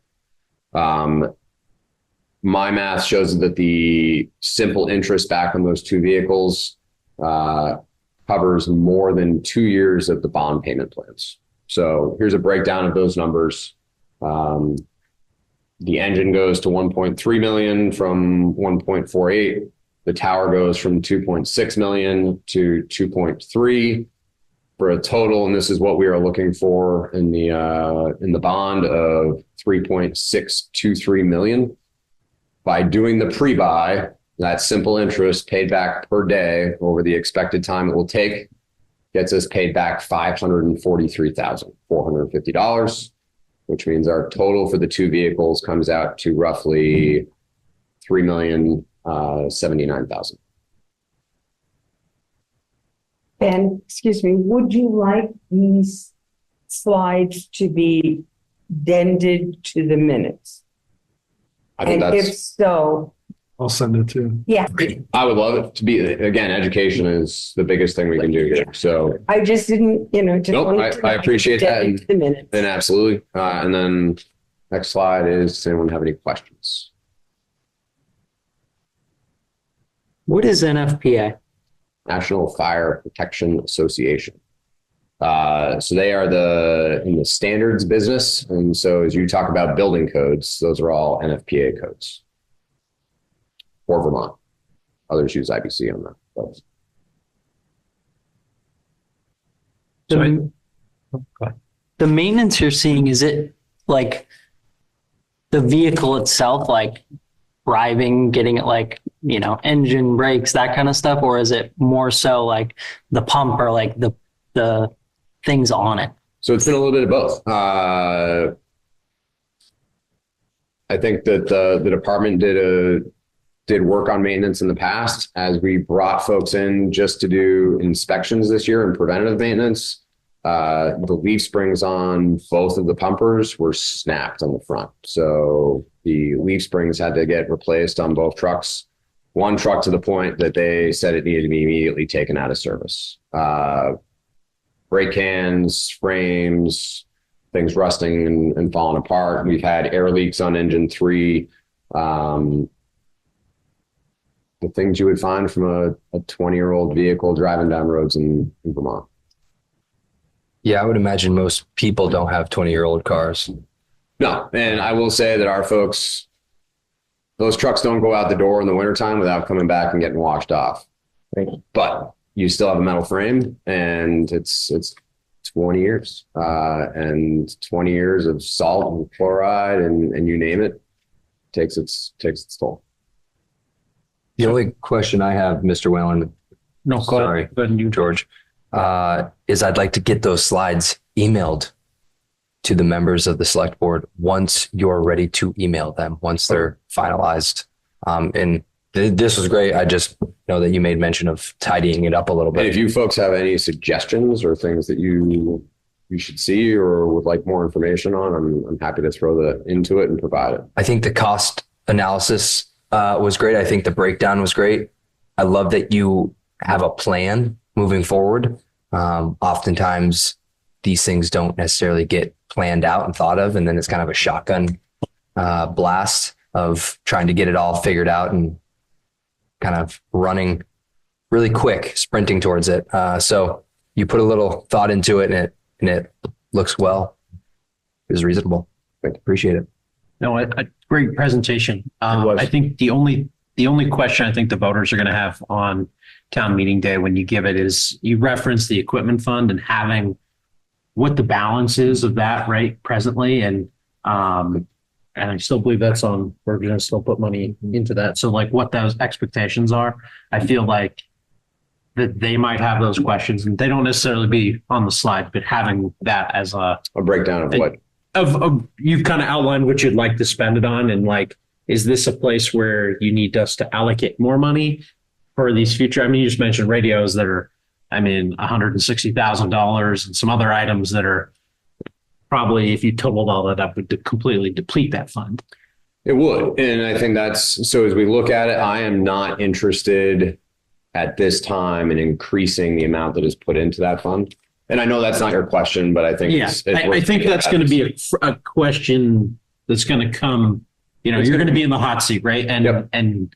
My math shows that the simple interest back on those two vehicles covers more than 2 years of the bond payment plans. So here's a breakdown of those numbers. The engine goes to 1.3 million from 1.48. The tower goes from 2.6 million to 2.3 for a total. And this is what we are looking for in the bond of 3.623 million. By doing the pre-buy, that simple interest paid back per day over the expected time it will take gets us paid back $543,450, which means our total for the two vehicles comes out to roughly $3,079,000.
Ben, excuse me, would you like these slides to be dented to the minutes?
I think
and if so,
I'll send it to you.
yeah,
I would love it to be, again, education is the biggest thing we can do here. So
I just didn't, just
nope,
wanted to
I appreciate that.
dent it to the minutes.
And absolutely. And then next slide is, does anyone have any questions?
What is NFPA?
National Fire Protection Association. So they are in the standards business. And so as you talk about building codes, those are all NFPA codes for Vermont. Others use IBC on that.
The maintenance you're seeing, is it like the vehicle itself, like driving, getting it like, engine, brakes, that kind of stuff? Or is it more so like the pump or like the things on it?
So it's been a little bit of both. I think that the department did work on maintenance in the past as we brought folks in just to do inspections this year and preventative maintenance. The leaf springs on both of the pumpers were snapped on the front. So the leaf springs had to get replaced on both trucks. One truck to the point that they said it needed to be immediately taken out of service. Brake cans, frames, things rusting and falling apart. We've had air leaks on engine 3. The things you would find from a 20-year-old vehicle driving down roads in Vermont.
Yeah, I would imagine most people don't have 20-year-old cars.
No, and I will say that our folks, those trucks don't go out the door in the wintertime without coming back and getting washed off. Right. But you still have a metal frame, and it's 20 years, and 20 years of salt and chloride and you name it takes its toll.
The only question I have, Mr. Whalen, sorry,
go ahead, you,
George, is I'd like to get those slides emailed to the members of the select board once you're ready to email them, once they're finalized. And this was great. I just know that you made mention of tidying it up a little bit.
And if you folks have any suggestions or things that you should see or would like more information on, I'm happy to throw that into it and provide it.
I think the cost analysis was great. I think the breakdown was great. I love that you have a plan moving forward. Oftentimes these things don't necessarily get planned out and thought of, and then it's kind of a shotgun blast of trying to get it all figured out and kind of running really quick, sprinting towards it. So you put a little thought into it, and it looks well. It was reasonable. I appreciate it.
No, a great presentation. I think the only question I think the voters are going to have on town meeting day when you give it is you reference the equipment fund and having what the balance is of that right presently. And And I still believe that's on, we're going to still put money into that. So like what those expectations are, I feel like that they might have those questions and they don't necessarily be on the slide, but having that as a
breakdown of what
of you've kind of outlined what you'd like to spend it on. And like, is this a place where you need us to allocate more money for these future? I mean, you just mentioned radios that are, I mean, $160,000 and some other items that are probably, if you totaled all that up, would completely deplete that fund.
It would. And I think that's, so as we look at it, I am not interested at this time in increasing the amount that is put into that fund. And I know that's not your question, but I think
I think that's going to be a question that's going to come, you know, you're going to be in the hot seat, right? And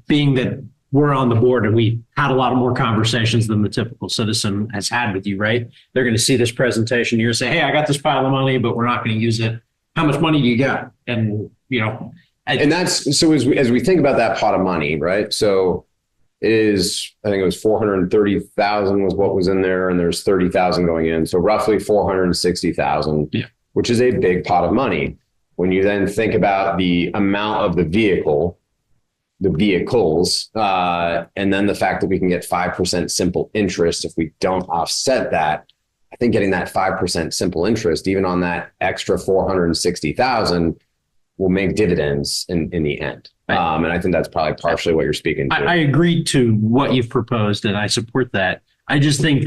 being that we're on the board and we had a lot of more conversations than the typical citizen has had with you, right? They're going to see this presentation. You're going to say, hey, I got this pile of money, but we're not going to use it. How much money do you got? And, you know,
and that's, so as we think about that pot of money, right? So it is, I think it was 430,000 was what was in there, and there's 30,000 going in. So roughly 460,000, which is a big pot of money. When you then think about the amount of the vehicles, and then the fact that we can get 5% simple interest if we don't offset that, I think getting that 5% simple interest, even on that extra 460,000, will make dividends in the end. And I think that's probably partially what you're speaking to.
I agree to what you've proposed, and I support that. I just think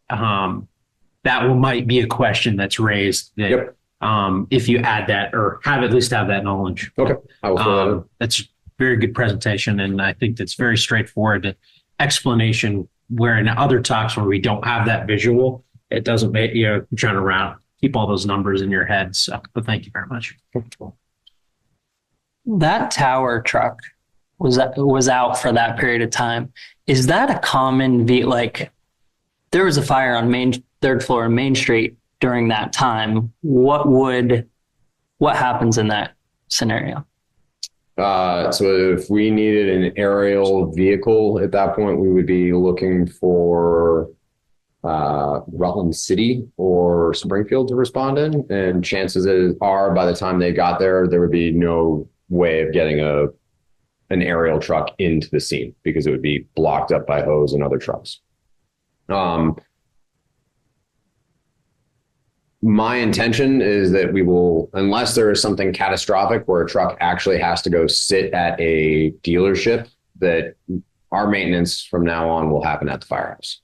that might be a question that's raised that if you add that or at least have that knowledge.
Okay, I will throw that in.
That's a very good presentation, and I think that's very straightforward explanation. Where in other talks where we don't have that visual, it doesn't make you trying to keep all those numbers in your head. So, but thank you very much.
That tower truck was out for that period of time. Is that a common like there was a fire on third floor in Main Street during that time? What happens in that scenario?
So if we needed an aerial vehicle at that point, we would be looking for Rutland City or Springfield to respond in. And chances are by the time they got there, there would be no way of getting an aerial truck into the scene because it would be blocked up by hose and other trucks. My intention is that we will, unless there is something catastrophic where a truck actually has to go sit at a dealership, that our maintenance from now on will happen at the firehouse.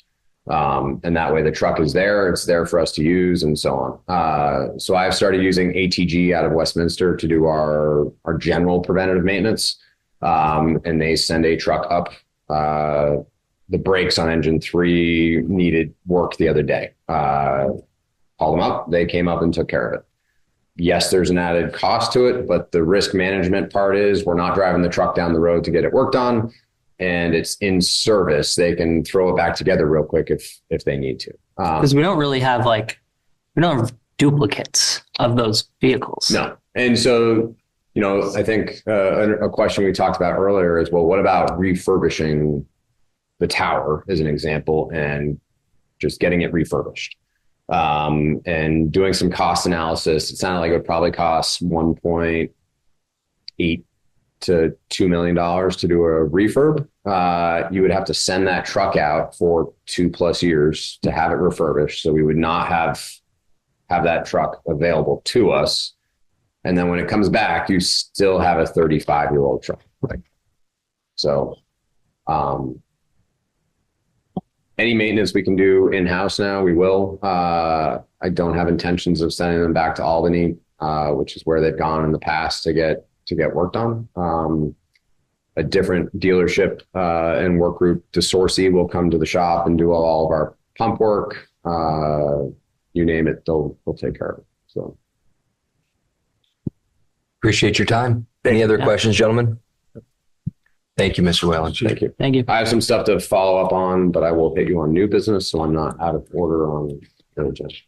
And that way the truck is there, it's there for us to use and so on. So I've started using ATG out of Westminster to do our general preventative maintenance. And they send a truck up. The brakes on engine 3 needed work the other day. Called them up, they came up and took care of it. Yes, there's an added cost to it, but the risk management part is we're not driving the truck down the road to get it worked on. And it's in service. They can throw it back together real quick if they need to.
Because we don't really have duplicates of those vehicles.
No. And so, you know, I think a question we talked about earlier is, well, what about refurbishing the tower as an example and just getting it refurbished? And doing some cost analysis, it sounded like it would probably cost $1.8 to $2 million to do a refurb. You would have to send that truck out for 2+ years to have it refurbished. So we would not have that truck available to us. And then when it comes back, you still have a 35-year-old truck. So, any maintenance we can do in-house now, we will. I don't have intentions of sending them back to Albany, which is where they've gone in the past to get worked on. A different dealership and work group, DeSourcy, will come to the shop and do all of our pump work. You name it, they'll take care of it. So,
appreciate your time. Any other questions, gentlemen? Thank you, Mr. Whalen.
Thank you.
Thank you.
I have some stuff to follow up on, but I will hit you on new business, so I'm not out of order on diligence.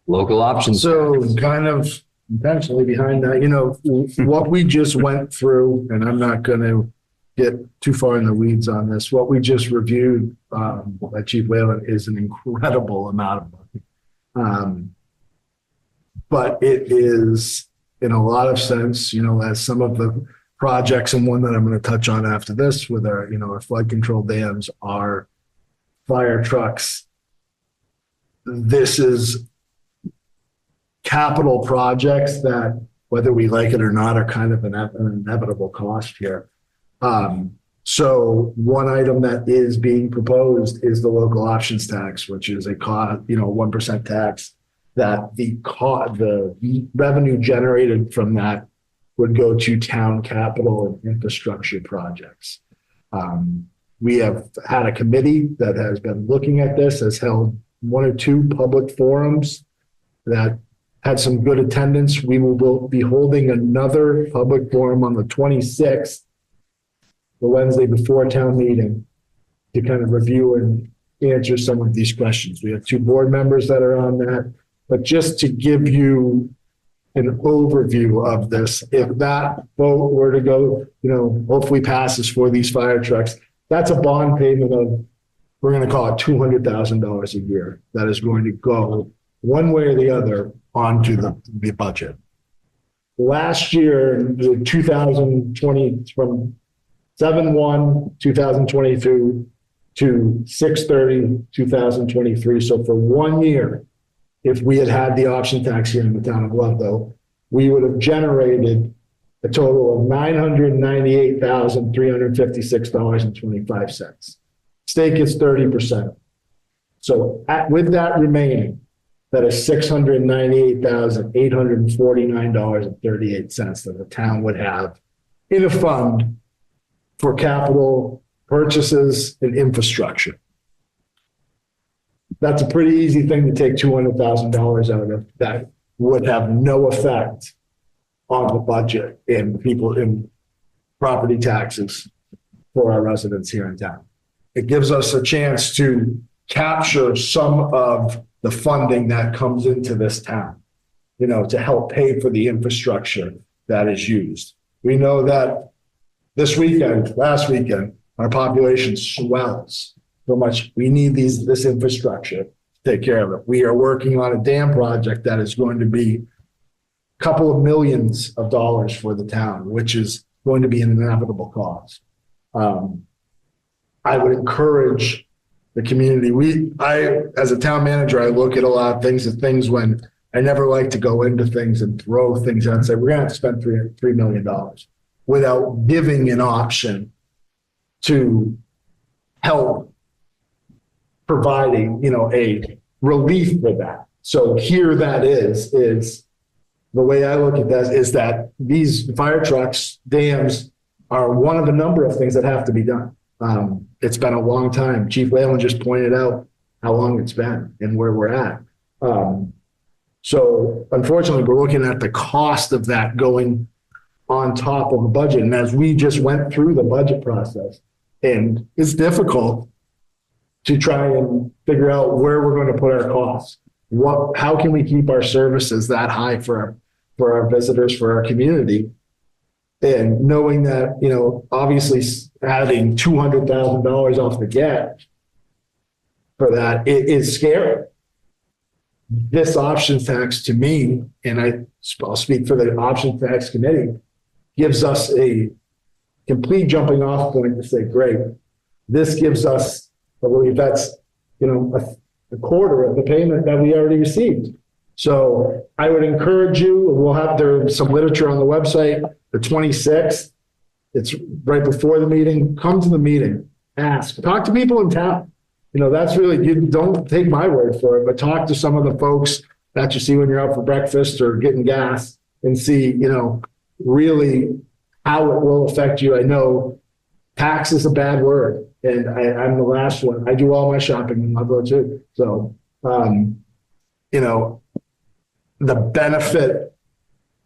Local options.
So kind of intentionally behind that, you know, what we just went through, and I'm not going to get too far in the weeds on this, what we just reviewed by Chief Whalen is an incredible amount of money. but it is in a lot of sense, as some of the projects, and one that I'm going to touch on after this with our, our flood control dams, our fire trucks. This is capital projects that, whether we like it or not, are kind of an inevitable cost here. So one item that is being proposed is the local options tax, which is a 1% tax that the revenue generated from that would go to town capital and infrastructure projects. We have had a committee that has been looking at this, has held 1 or 2 public forums that had some good attendance. We will be holding another public forum on the 26th, the Wednesday before town meeting, to kind of review and answer some of these questions. We have 2 board members that are on that, but just to give you an overview of this, if that vote were to go, hopefully passes for these fire trucks, that's a bond payment of, we're going to call it $200,000 a year. That is going to go one way or the other onto the budget. Last year, 2020, from 7/1/2022 to 6/30/2023. So for 1 year, if we had the option tax here in the town of Ludlow, we would have generated a total of $998,356.25. State gets 30%. So with that remaining, that is $698,849.38 that the town would have in a fund for capital purchases and infrastructure. That's a pretty easy thing to take $200,000 out of that would have no effect on the budget and people in property taxes for our residents here in town. It gives us a chance to capture some of the funding that comes into this town, to help pay for the infrastructure that is used. We know that last weekend, our population swells so much. We need this infrastructure to take care of it. We are working on a dam project that is going to be a couple of millions of dollars for the town, which is going to be an inevitable cost. I would encourage the community. As a town manager, I look at a lot of things when I never like to go into things and throw things out and say, we're going to have to spend $3 million without giving an option to help providing, a relief for that. So here that is the way I look at that is that these fire trucks, dams are one of a number of things that have to be done. It's been a long time. Chief Whalen just pointed out how long it's been and where we're at. So unfortunately, we're looking at the cost of that going on top of the budget. And as we just went through the budget process, and it's difficult to try and figure out where we're going to put our costs. How can we keep our services that high for our visitors, for our community? And knowing that, obviously adding $200,000 off the get for that, it is scary. This options tax to me, and I'll speak for the options tax committee, gives us a complete jumping off point to say, great, this gives us, I believe that's, a quarter of the payment that we already received. So I would encourage you, there's some literature on the website, the 26th, it's right before the meeting, come to the meeting, ask, talk to people in town. That's really, you don't take my word for it, but talk to some of the folks that you see when you're out for breakfast or getting gas and see, really how it will affect you. I know tax is a bad word, and I'm the last one. I do all my shopping in Ludlow too. So, the benefit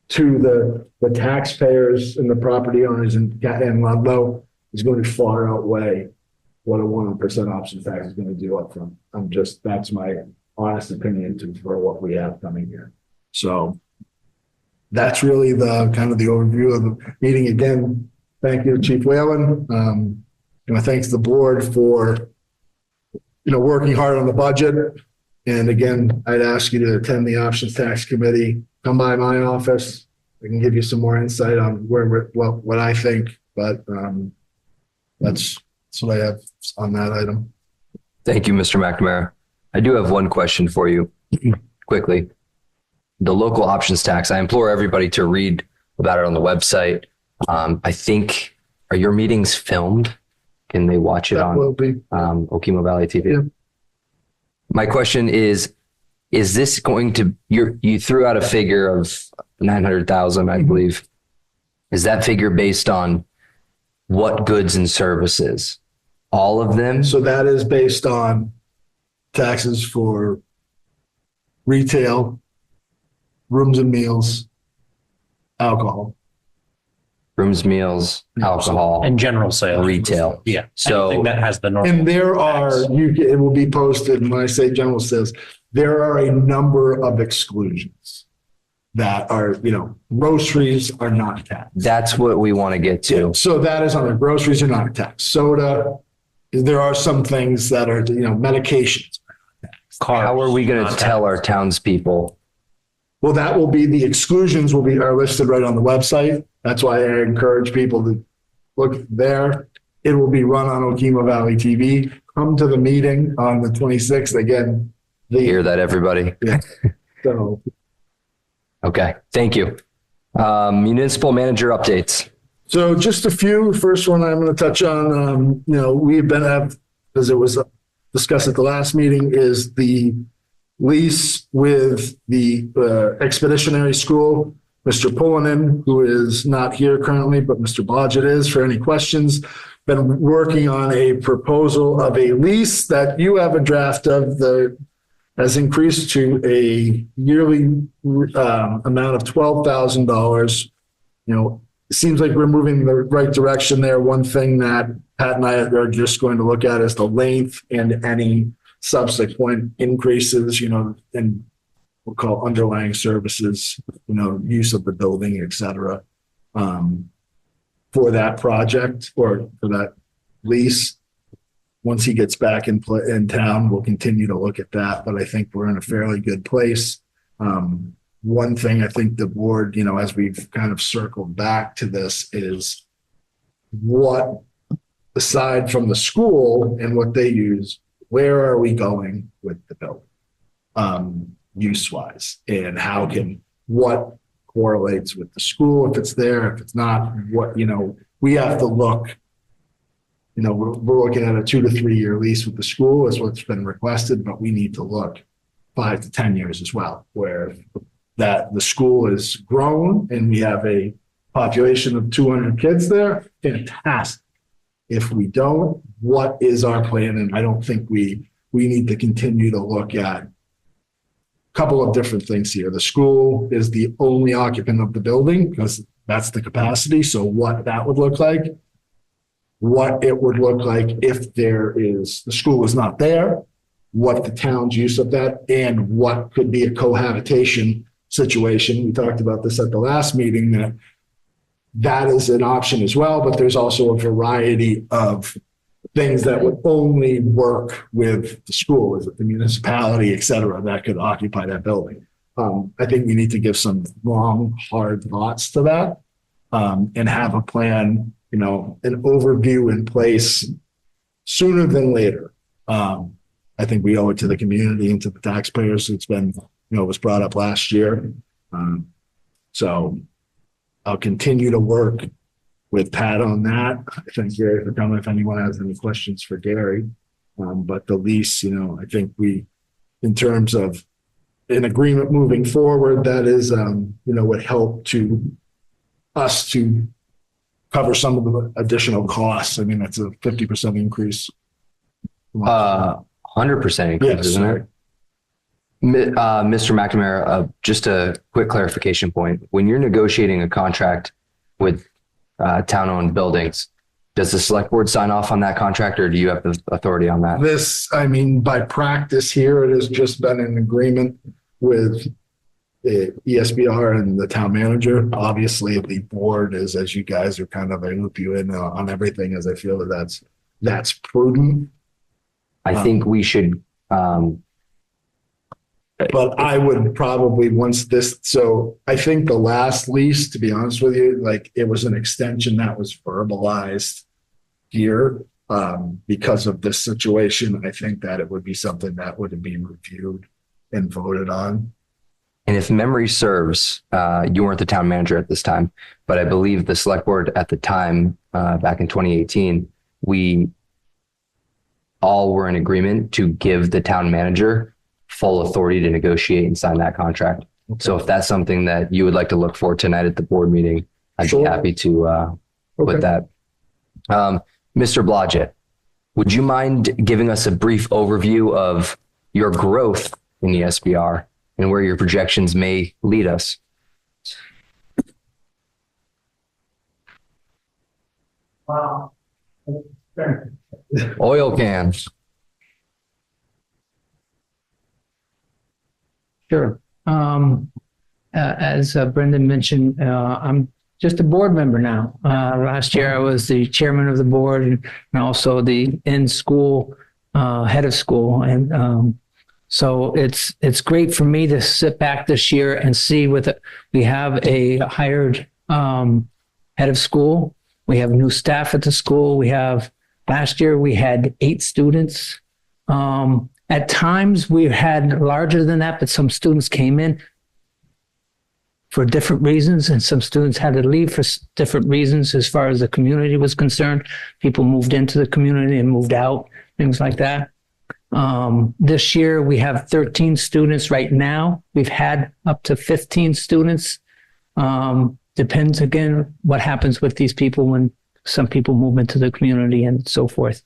to the taxpayers and the property owners in Ludlow is going to far outweigh what a 1% option tax is going to do up front. That's my honest opinion for what we have coming here. So that's really the kind of the overview of the meeting. Again, thank you, Chief Whalen. Thanks the board for, working hard on the budget. And again, I'd ask you to attend the options tax committee come by my office. I can give you some more insight on what I think, but that's what I have on that item.
Thank you, Mr. McNamara. I do have one question for you quickly. The local options tax, I implore everybody to read about it on the website. I think, are your meetings filmed? Can they watch it on Okemo Valley TV?
Yeah.
My question is this going to, you threw out a figure of 900,000, I believe. Is that figure based on what goods and services? All of them?
So that is based on taxes for retail, rooms and meals, alcohol.
Rooms, meals, alcohol,
And general sales.
retail.
Yeah.
So-
Anything that has the normal.
And there are, it will be posted, and when I say general sales, there are a number of exclusions that are, groceries are not taxed.
That's what we want to get to.
So that is on the groceries are not taxed. Soda, there are some things that are, medications.
How are we going to tell our townspeople?
Well, that will be, the exclusions are listed right on the website. That's why I encourage people to look there. It will be run on Okemo Valley TV. Come to the meeting on the 26th. Again,
Hear that, everybody?
Yeah. So,
Okay, thank you. Municipal manager updates.
so just a few. First one I'm going to touch on, we've been as it was discussed at the last meeting, is the lease with the expeditionary school. Mr. Pullinen, who is not here currently, but Mr. Blodgett is, for any questions, been working on a proposal of a lease that you have a draft of, has increased to a yearly amount of $12,000. It seems like we're moving in the right direction there. One thing that Pat and I are just going to look at is the length and any subsequent increases, and we'll call underlying services, use of the building, et cetera, for that project or for that lease. Once he gets back in town, we'll continue to look at that, but I think we're in a fairly good place. One thing I think the board, as we've kind of circled back to this, is what, aside from the school and what they use, where are we going with the building, use-wise, and what correlates with the school, if it's there, if it's not, what, we have to look. We're looking at a 2 to 3 year lease with the school is what's been requested, but we need to look 5 to 10 years as well, where that the school is grown and we have a population of 200 kids there. Fantastic. If we don't, what is our plan? And I don't think we need to continue to look at a couple of different things here. The school is the only occupant of the building because that's the capacity. So what that would look like, what it would look like if the school is not there, what the town's use of that, and what could be a cohabitation situation. We talked about this at the last meeting, that is an option as well, but there's also a variety of things that would only work with the school, is it the municipality, et cetera, that could occupy that building. I think we need to give some long, hard thoughts to that, and have a plan, an overview in place sooner than later. I think we owe it to the community and to the taxpayers. It's been, it was brought up last year. So I'll continue to work with Pat on that. I thank Gary for coming. If anyone has any questions for Gary, but the lease, I think in terms of an agreement moving forward, that is, would help to us to cover some of the additional costs. I mean, that's a 50% increase.
100% increase,
Yes.
isn't it? Mr. McNamara, just a quick clarification point. When you're negotiating a contract with town-owned buildings, does the select board sign off on that contract, or do you have the authority on that?
By practice here, it has just been an agreement with the ESBR and the town manager. Obviously, the board is, as you guys are I loop you in on everything, as I feel that's prudent.
I think we should
But I would probably, once this, so I think the last lease, to be honest with you, like it was an extension that was verbalized here. Because of this situation, I think that it would be something that would be reviewed and voted on.
And if memory serves, you weren't the town manager at this time, but I believe the select board at the time, back in 2018, we all were in agreement to give the town manager full authority to negotiate and sign that contract. Okay. So if that's something that you would like to look for tonight at the board meeting, I'd be happy to with that. Mr. Blodgett, would you mind giving us a brief overview of your growth in the SBR and where your projections may lead us?
Wow.
Oil cans.
Sure. As Brendan mentioned, I'm just a board member now. Last year I was the chairman of the board and also the in-school head of school. And so it's great for me to sit back this year and see we have a hired head of school. We have new staff at the school. Last year we had 8 students. At times we had larger than that, but some students came in for different reasons, and some students had to leave for different reasons as far as the community was concerned. People moved into the community and moved out, things like that. This year we have 13 students right now. We've had up to 15 students. Depends again what happens with these people when some people move into the community and so forth.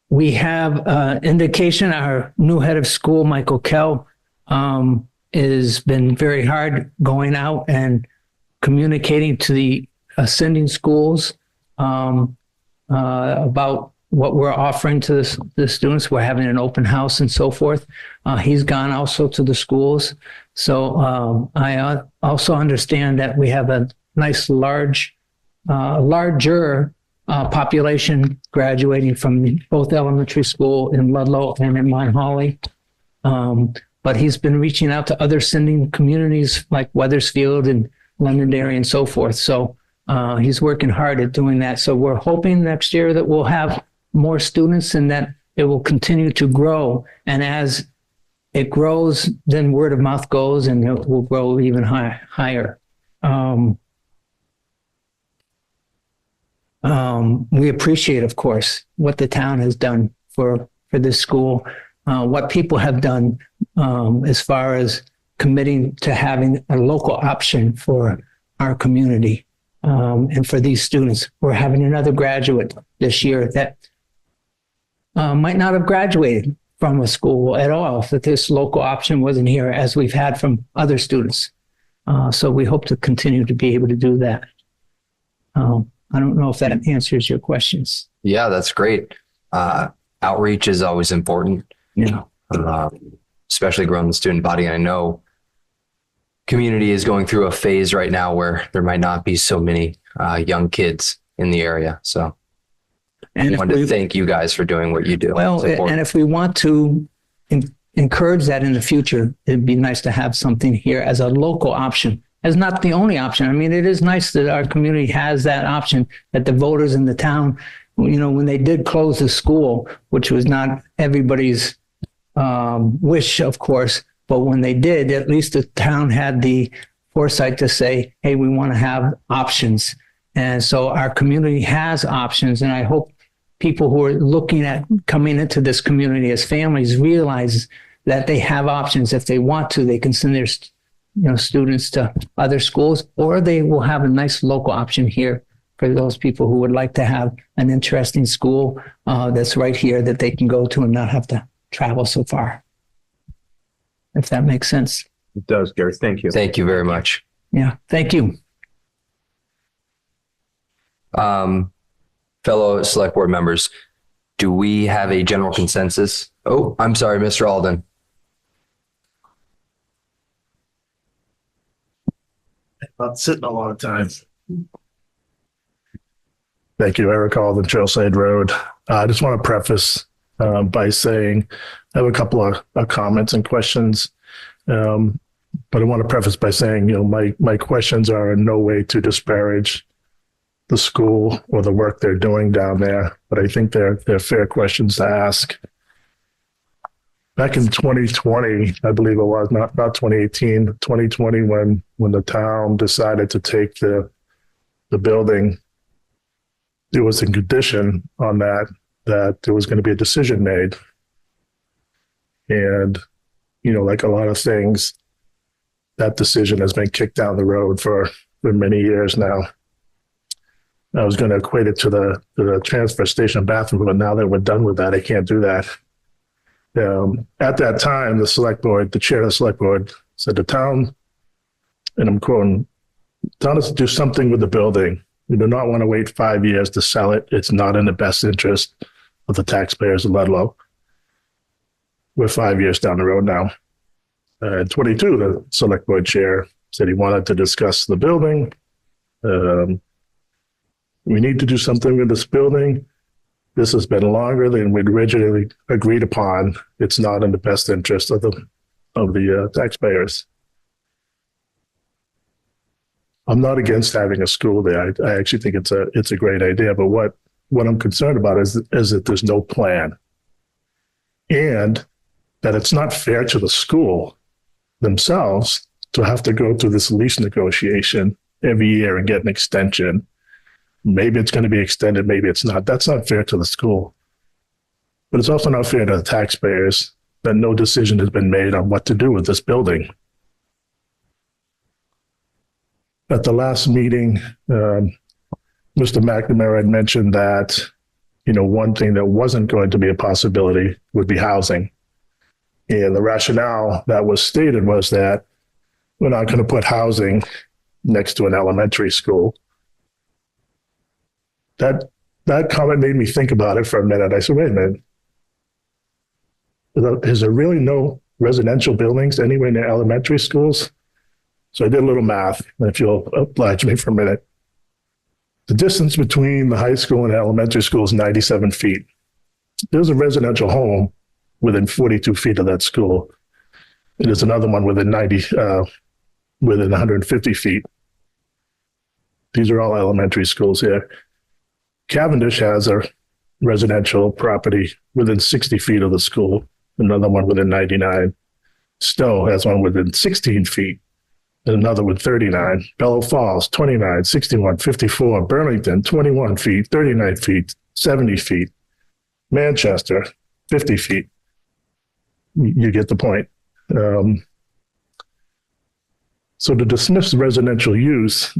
We have indication our new head of school, Michael Kell, has been very hard going out and communicating to the ascending schools about what we're offering to the students. We're having an open house and so forth. He's gone also to the schools. So I also understand that we have a nice larger population graduating from both elementary school in Ludlow and in Mount Holly. But he's been reaching out to other sending communities like Weathersfield and Londonderry and so forth. So he's working hard at doing that. So we're hoping next year that we'll have more students and that it will continue to grow. And as it grows, then word of mouth goes and it will grow even higher. We appreciate, of course, what the town has done for this school, what people have done as far as committing to having a local option for our community and for these students. We're having another graduate this year that might not have graduated from a school at all if this local option wasn't here, as we've had from other students. So we hope to continue to be able to do that. I don't know if that answers your questions.
Yeah, that's great. Outreach is always important.
Yeah.
Especially growing the student body. And I know community is going through a phase right now where there might not be so many young kids in the area. So I wanted to thank you guys for doing what you do.
Well, and if we want to encourage that in the future, it'd be nice to have something here as a local option, as not the only option. I mean, it is nice that our community has that option, that the voters in the town, you know, when they did close the school, which was not everybody's wish, of course, but when they did, at least the town had the foresight to say, hey, we want to have options. And so our community has options. And I hope people who are looking at coming into this community as families realize that they have options. If they want to, they can send their students to other schools, or they will have a nice local option here for those people who would like to have an interesting school that's right here that they can go to and not have to travel so far. If that makes sense.
It does, Gary. Thank you.
Thank you very much.
Yeah, thank you.
Fellow select board members, do we have a general consensus? Oh, I'm sorry, Mr. Alden.
Not sitting a lot of time. Thank you, Eric Alden, Trailside Road. I just want to preface by saying, I have a couple of comments and questions. But I want to preface by saying, my questions are in no way to disparage the school or the work they're doing down there, but I think they're fair questions to ask. Back in 2020, I believe it was, not 2018, 2020, when the town decided to take the building, there was a condition on that there was going to be a decision made. And, like a lot of things, that decision has been kicked down the road for many years now. I was going to equate it to the transfer station bathroom, but now that we're done with that, I can't do that. At that time, the chair of the select board said the town, and I'm quoting, "Town has to do something with the building. We do not want to wait 5 years to sell it. It's not in the best interest of the taxpayers of Ludlow." We're 5 years down the road now. In 22, the select board chair said he wanted to discuss the building. We need to do something with this building. This has been longer than we'd originally agreed upon. It's not in the best interest of the taxpayers. I'm not against having a school there. I actually think it's a great idea. But what I'm concerned about is that there's no plan, and that it's not fair to the school themselves to have to go through this lease negotiation every year and get an extension. Maybe it's going to be extended, maybe it's not. That's not fair to the school. But it's also not fair to the taxpayers that no decision has been made on what to do with this building. At the last meeting, Mr. McNamara had mentioned that, one thing that wasn't going to be a possibility would be housing. And the rationale that was stated was that we're not going to put housing next to an elementary school. That comment made me think about it for a minute. I said, wait a minute. Is there really no residential buildings anywhere near elementary schools? So I did a little math, if you'll oblige me for a minute. The distance between the high school and elementary school is 97 feet. There's a residential home within 42 feet of that school. And there's another one within 150 feet. These are all elementary schools here. Cavendish has a residential property within 60 feet of the school, another one within 99. Stowe has one within 16 feet, and another with 39. Bellow Falls, 29, 61, 54. Burlington, 21 feet, 39 feet, 70 feet. Manchester, 50 feet. You get the point. So to dismiss residential use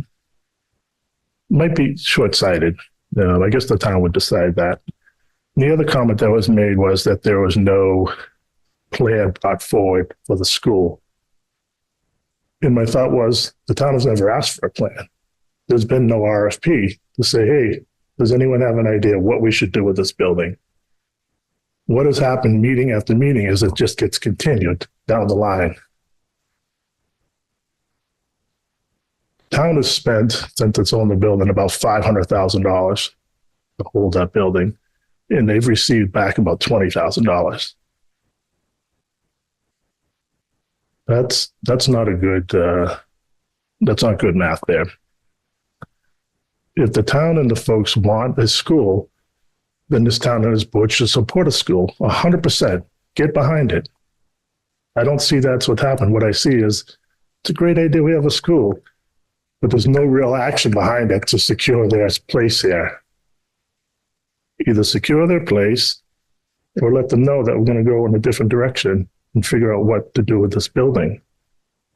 might be short-sighted. I guess the town would decide that. And the other comment that was made was that there was no plan brought forward for the school. And my thought was, the town has never asked for a plan. There's been no RFP to say, hey, does anyone have an idea what we should do with this building? What has happened meeting after meeting is it just gets continued down the line. Town has spent, since it's owned the building, about $500,000 to hold that building, and they've received back about $20,000. That's not a good, that's not good math there. If the town and the folks want a school, then this town and this board should support a school 100%. Get behind it. I don't see that's what happened. What I see is it's a great idea we have a school, but there's no real action behind it to secure their place here. Either secure their place or let them know that we're going to go in a different direction and figure out what to do with this building,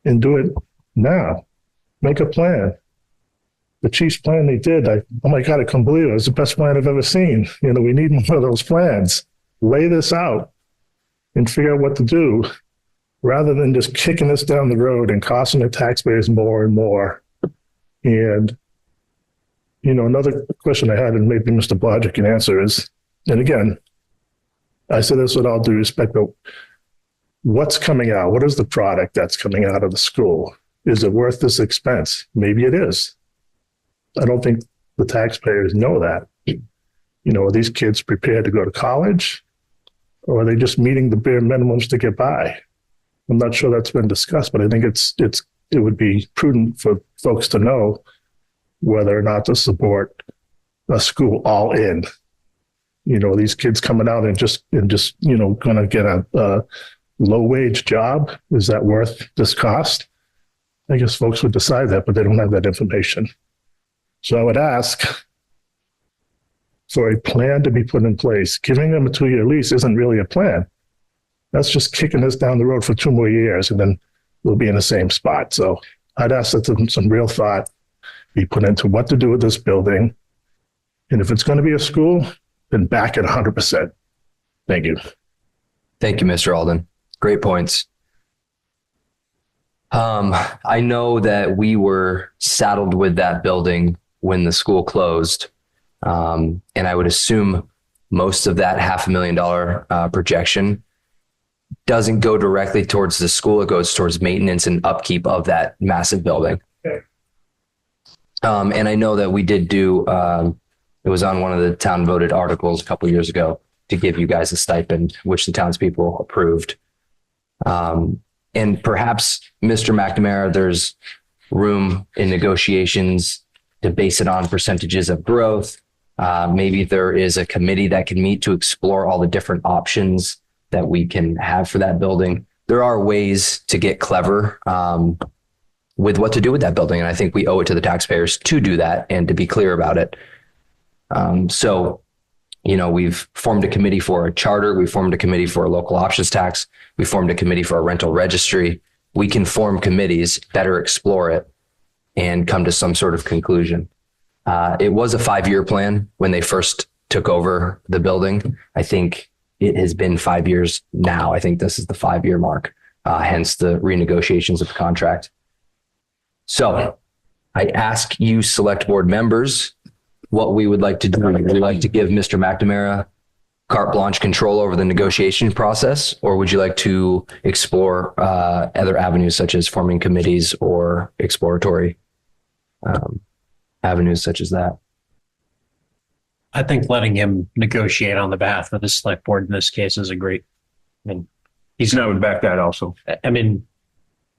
and do it now. Make a plan. The chief's plan they did, oh my God, I can't believe it. It was the best plan I've ever seen. We need one of those plans. Lay this out and figure out what to do rather than just kicking this down the road and costing the taxpayers more and more. And, another question I had, and maybe Mr. Blodgett can answer is, and again, I say this with all due respect, but what's coming out? What is the product that's coming out of the school? Is it worth this expense? Maybe it is. I don't think the taxpayers know that. Are these kids prepared to go to college?
Or are they just meeting the bare minimums to get by? I'm not sure that's been discussed, but I think it would be prudent for folks to know whether or not to support a school all in. You know, these kids coming out and just going to get a low wage job. Is that worth this cost? I guess folks would decide that, but they don't have that information. So I would ask for a plan to be put in place. Giving them a 2-year lease isn't really a plan. That's just kicking us down the road for 2 more years, and then we'll be in the same spot. So I'd ask that some real thought be put into what to do with this building. And if it's going to be a school, then back it 100%. Thank you.
Thank you, Mr. Alden. Great points. I know that we were saddled with that building when the school closed. And I would assume most of that $500,000 projection doesn't go directly towards the school. It goes towards maintenance and upkeep of that massive building.
Okay.
And I know that we did do, it was on one of the town voted articles a couple of years ago to give you guys a stipend, which the townspeople approved. And perhaps, Mr. McNamara, there's room in negotiations to base it on percentages of growth. Maybe there is a committee that can meet to explore all the different options that we can have for that building. There are ways to get clever with what to do with that building. And I think we owe it to the taxpayers to do that and to be clear about it. So, you know, we've formed a committee for a charter. We formed a committee for a local options tax. We formed a committee for a rental registry. We can form committees, better explore it, and come to some sort of conclusion. It was a 5-year plan when they first took over the building. I think it has been 5 years now. I think this is the 5-year mark, hence the renegotiations of the contract. So I ask you select board members what we would like to do. Would you like to give Mr. McNamara carte blanche control over the negotiation process, or would you like to explore other avenues such as forming committees or exploratory avenues such as that?
I think letting him negotiate on the behalf of the select board in this case is a great, I mean,
I would back that also.
I mean,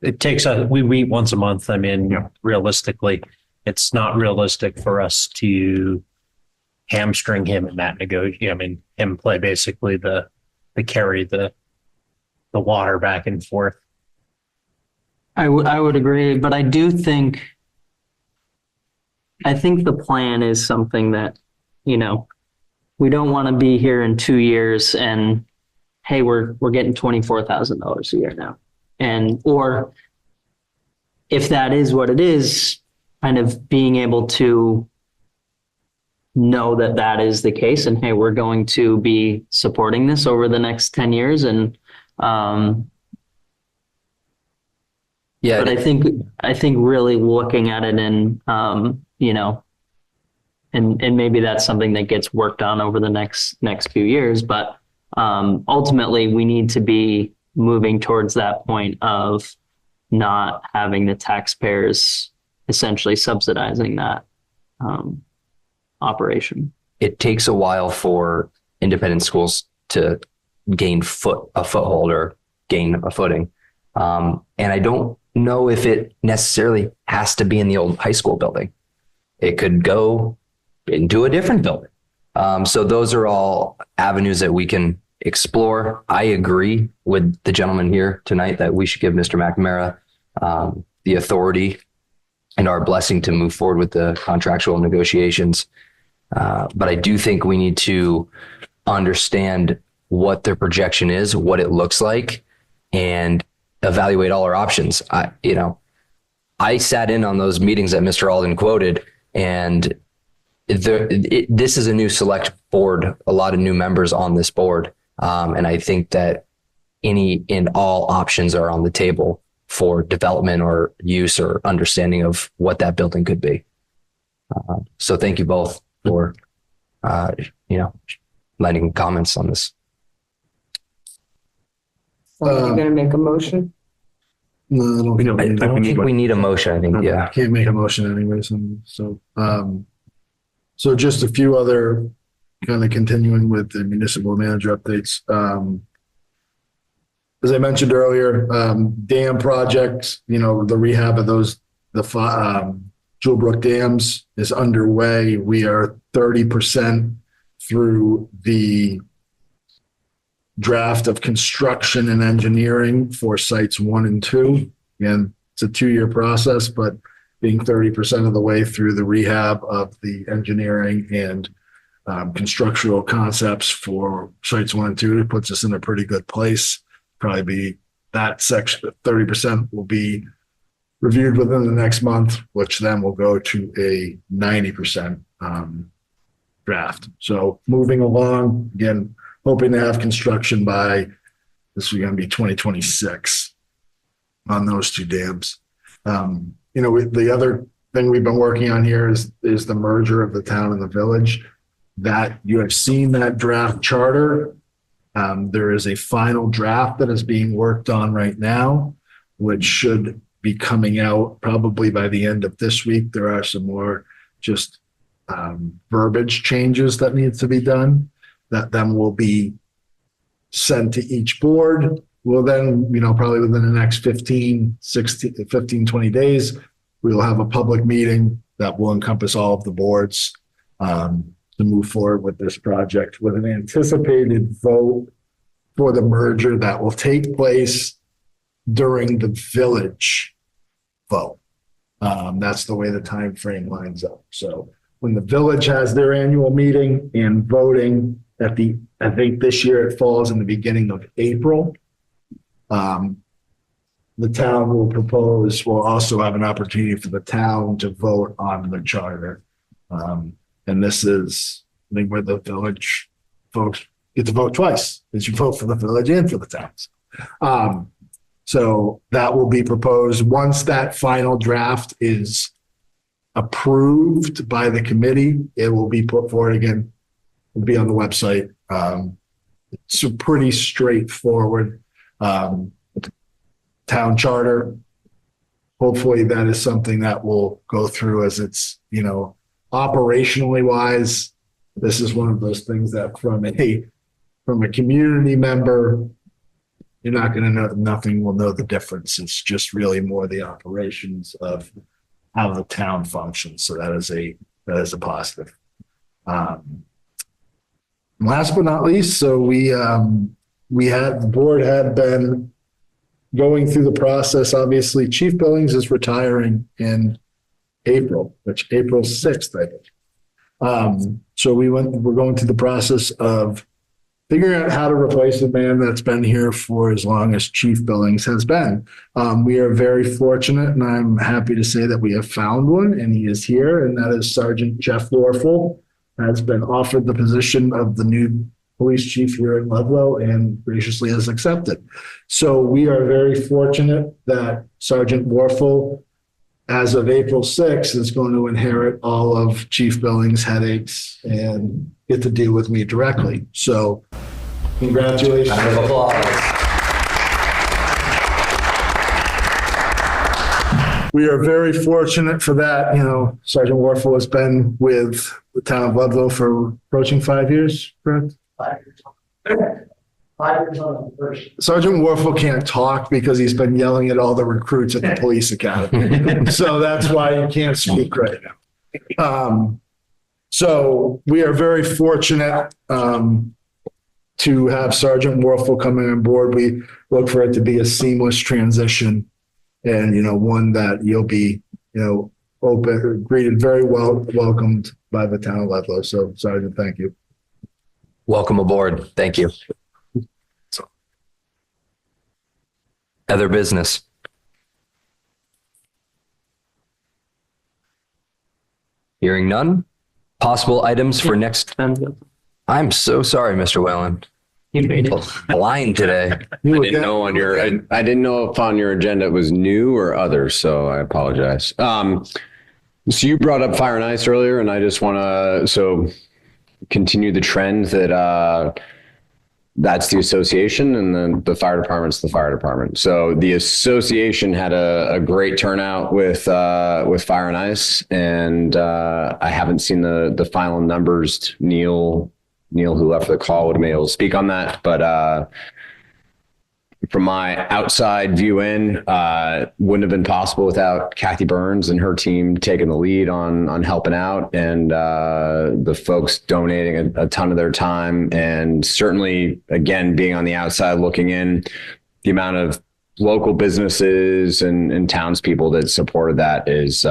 it takes we meet once a month. I mean, realistically, it's not realistic for us to hamstring him in that negotiation. I mean, him play basically the carry the water back and forth.
I would agree, but I think the plan is something that, you know, we don't want to be here in 2 years and, hey, we're getting $24,000 a year now. And, or if that is what it is, kind of being able to know that that is the case and, hey, we're going to be supporting this over the next 10 years. And,
yeah,
but I think really looking at it and, you know, and maybe that's something that gets worked on over the next few years, but ultimately we need to be moving towards that point of not having the taxpayers essentially subsidizing that operation.
It takes a while for independent schools to gain a foothold or gain a footing. And I don't know if it necessarily has to be in the old high school building. It could go into a different building. So those are all avenues that we can explore. I agree with the gentleman here tonight that we should give Mr. McNamara the authority and our blessing to move forward with the contractual negotiations. But I do think we need to understand what their projection is, what it looks like, and evaluate all our options. I sat in on those meetings that Mr. Alden quoted, and this is a new select board, a lot of new members on this board. And I think that any and all options are on the table for development or use or understanding of what that building could be. So thank you both for, letting comments on this.
So you're going to make a motion?
No, I don't think
I don't think we need a motion. I think, yeah.
Can't make a motion anyways. So just a few other kind of continuing with the municipal manager updates. As I mentioned earlier, dam projects, the rehab of those, Jewel Brook dams is underway. We are 30% through the draft of construction and engineering for sites 1 and 2. Again, it's a 2-year process, but being 30% of the way through the rehab of the engineering and constructional concepts for sites 1 and 2, it puts us in a pretty good place. Probably be that section, 30% will be reviewed within the next month, which then will go to a 90% draft. So moving along, again, hoping to have construction by, this is going to be 2026 on those 2 dams. The other thing we've been working on here is the merger of the town and the village. That you have seen that draft charter. There is a final draft that is being worked on right now, which should be coming out probably by the end of this week. There are some more just verbiage changes that need to be done that then will be sent to each board. We'll then, probably within the next 15, 20 days, we'll have a public meeting that will encompass all of the boards to move forward with this project with an anticipated vote for the merger that will take place during the village vote. That's the way the time frame lines up. So when the village has their annual meeting and voting I think this year it falls in the beginning of April. The town will also have an opportunity for the town to vote on the charter. And this is, I think, where the village folks get to vote twice, because you vote for the village and for the towns. So that will be proposed. Once that final draft is approved by the committee, it will be put forward again. It'll be on the website. It's a pretty straightforward town charter. Hopefully that is something that will go through as it's, operationally wise. This is one of those things that from a community member, you're not going to know, nothing will know the difference. It's just really more the operations of how the town functions. So that is a positive. Last but not least, so the board had been going through the process. Obviously, Chief Billings is retiring in April 6th, I think. So we're going through the process of figuring out how to replace a man that's been here for as long as Chief Billings has been. We are very fortunate, and I'm happy to say that we have found one, and he is here, and that is Sergeant Jeff Warfel, has been offered the position of the new police chief here in Ludlow and graciously has accepted. So we are very fortunate that Sergeant Warfel, as of April 6th, is going to inherit all of Chief Billings' headaches and get to deal with me directly. So congratulations.
Round of applause.
We are very fortunate for that. Sergeant Warfel has been with the town of Ludlow for approaching 5 years, correct?
5 years. 5 years on the first.
Sergeant Warfel can't talk because he's been yelling at all the recruits at the police academy. So that's why he can't speak right now. So we are very fortunate to have Sergeant Warfel coming on board. We look for it to be a seamless transition and, one that you'll be, open, greeted very well, welcomed by the town of Ludlow. So Sergeant, thank you.
Welcome aboard. Thank you. Other business. Hearing none. Possible items for next. I'm so sorry, Mr. Whalen.
You made it.
Blind today. I didn't know if on your agenda it was new or other, so I apologize. So you brought up Fire and Ice earlier, and I just want to continue the trend that that's the association, and then the fire department's the fire department. So the association had a great turnout with Fire and Ice, and I haven't seen the final numbers. Neil, Neil, who left the call, would have been able to speak on that. But from my outside view in, wouldn't have been possible without Kathy Burns and her team taking the lead on helping out, and the folks donating a ton of their time, and certainly, again, being on the outside looking in, the amount of local businesses and townspeople that supported that is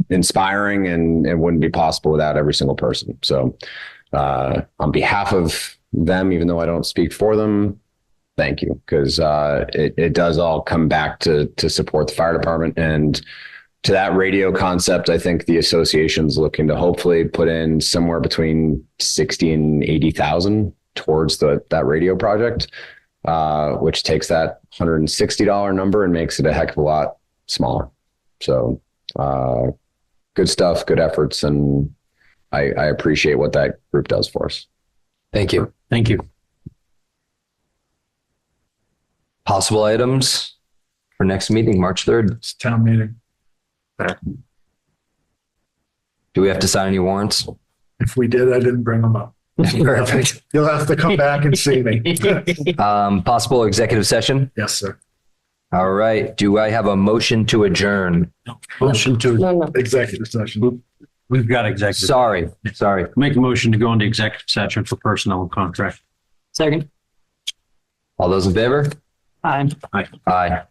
inspiring, and it wouldn't be possible without every single person. So on behalf of them, even though I don't speak for them, thank you, because it does all come back to support the fire department. And to that radio concept, I think the association's looking to hopefully put in somewhere between 60 and 80,000 towards that radio project, which takes that $160 number and makes it a heck of a lot smaller. So good stuff, good efforts, and I appreciate what that group does for us.
Thank you.
Thank you.
Possible items for next meeting, March 3rd.
It's town meeting.
Do we have to sign any warrants?
If we did, I didn't bring them up.
Perfect.
You'll have to come back and see me.
Possible executive session?
Yes, sir.
All right. Do I have a motion to adjourn?
Motion to,
Executive session.
we've got executive.
Sorry.
Make a motion to go into executive session for personnel and contract.
Second.
All those in favor?
Aye.
Aye.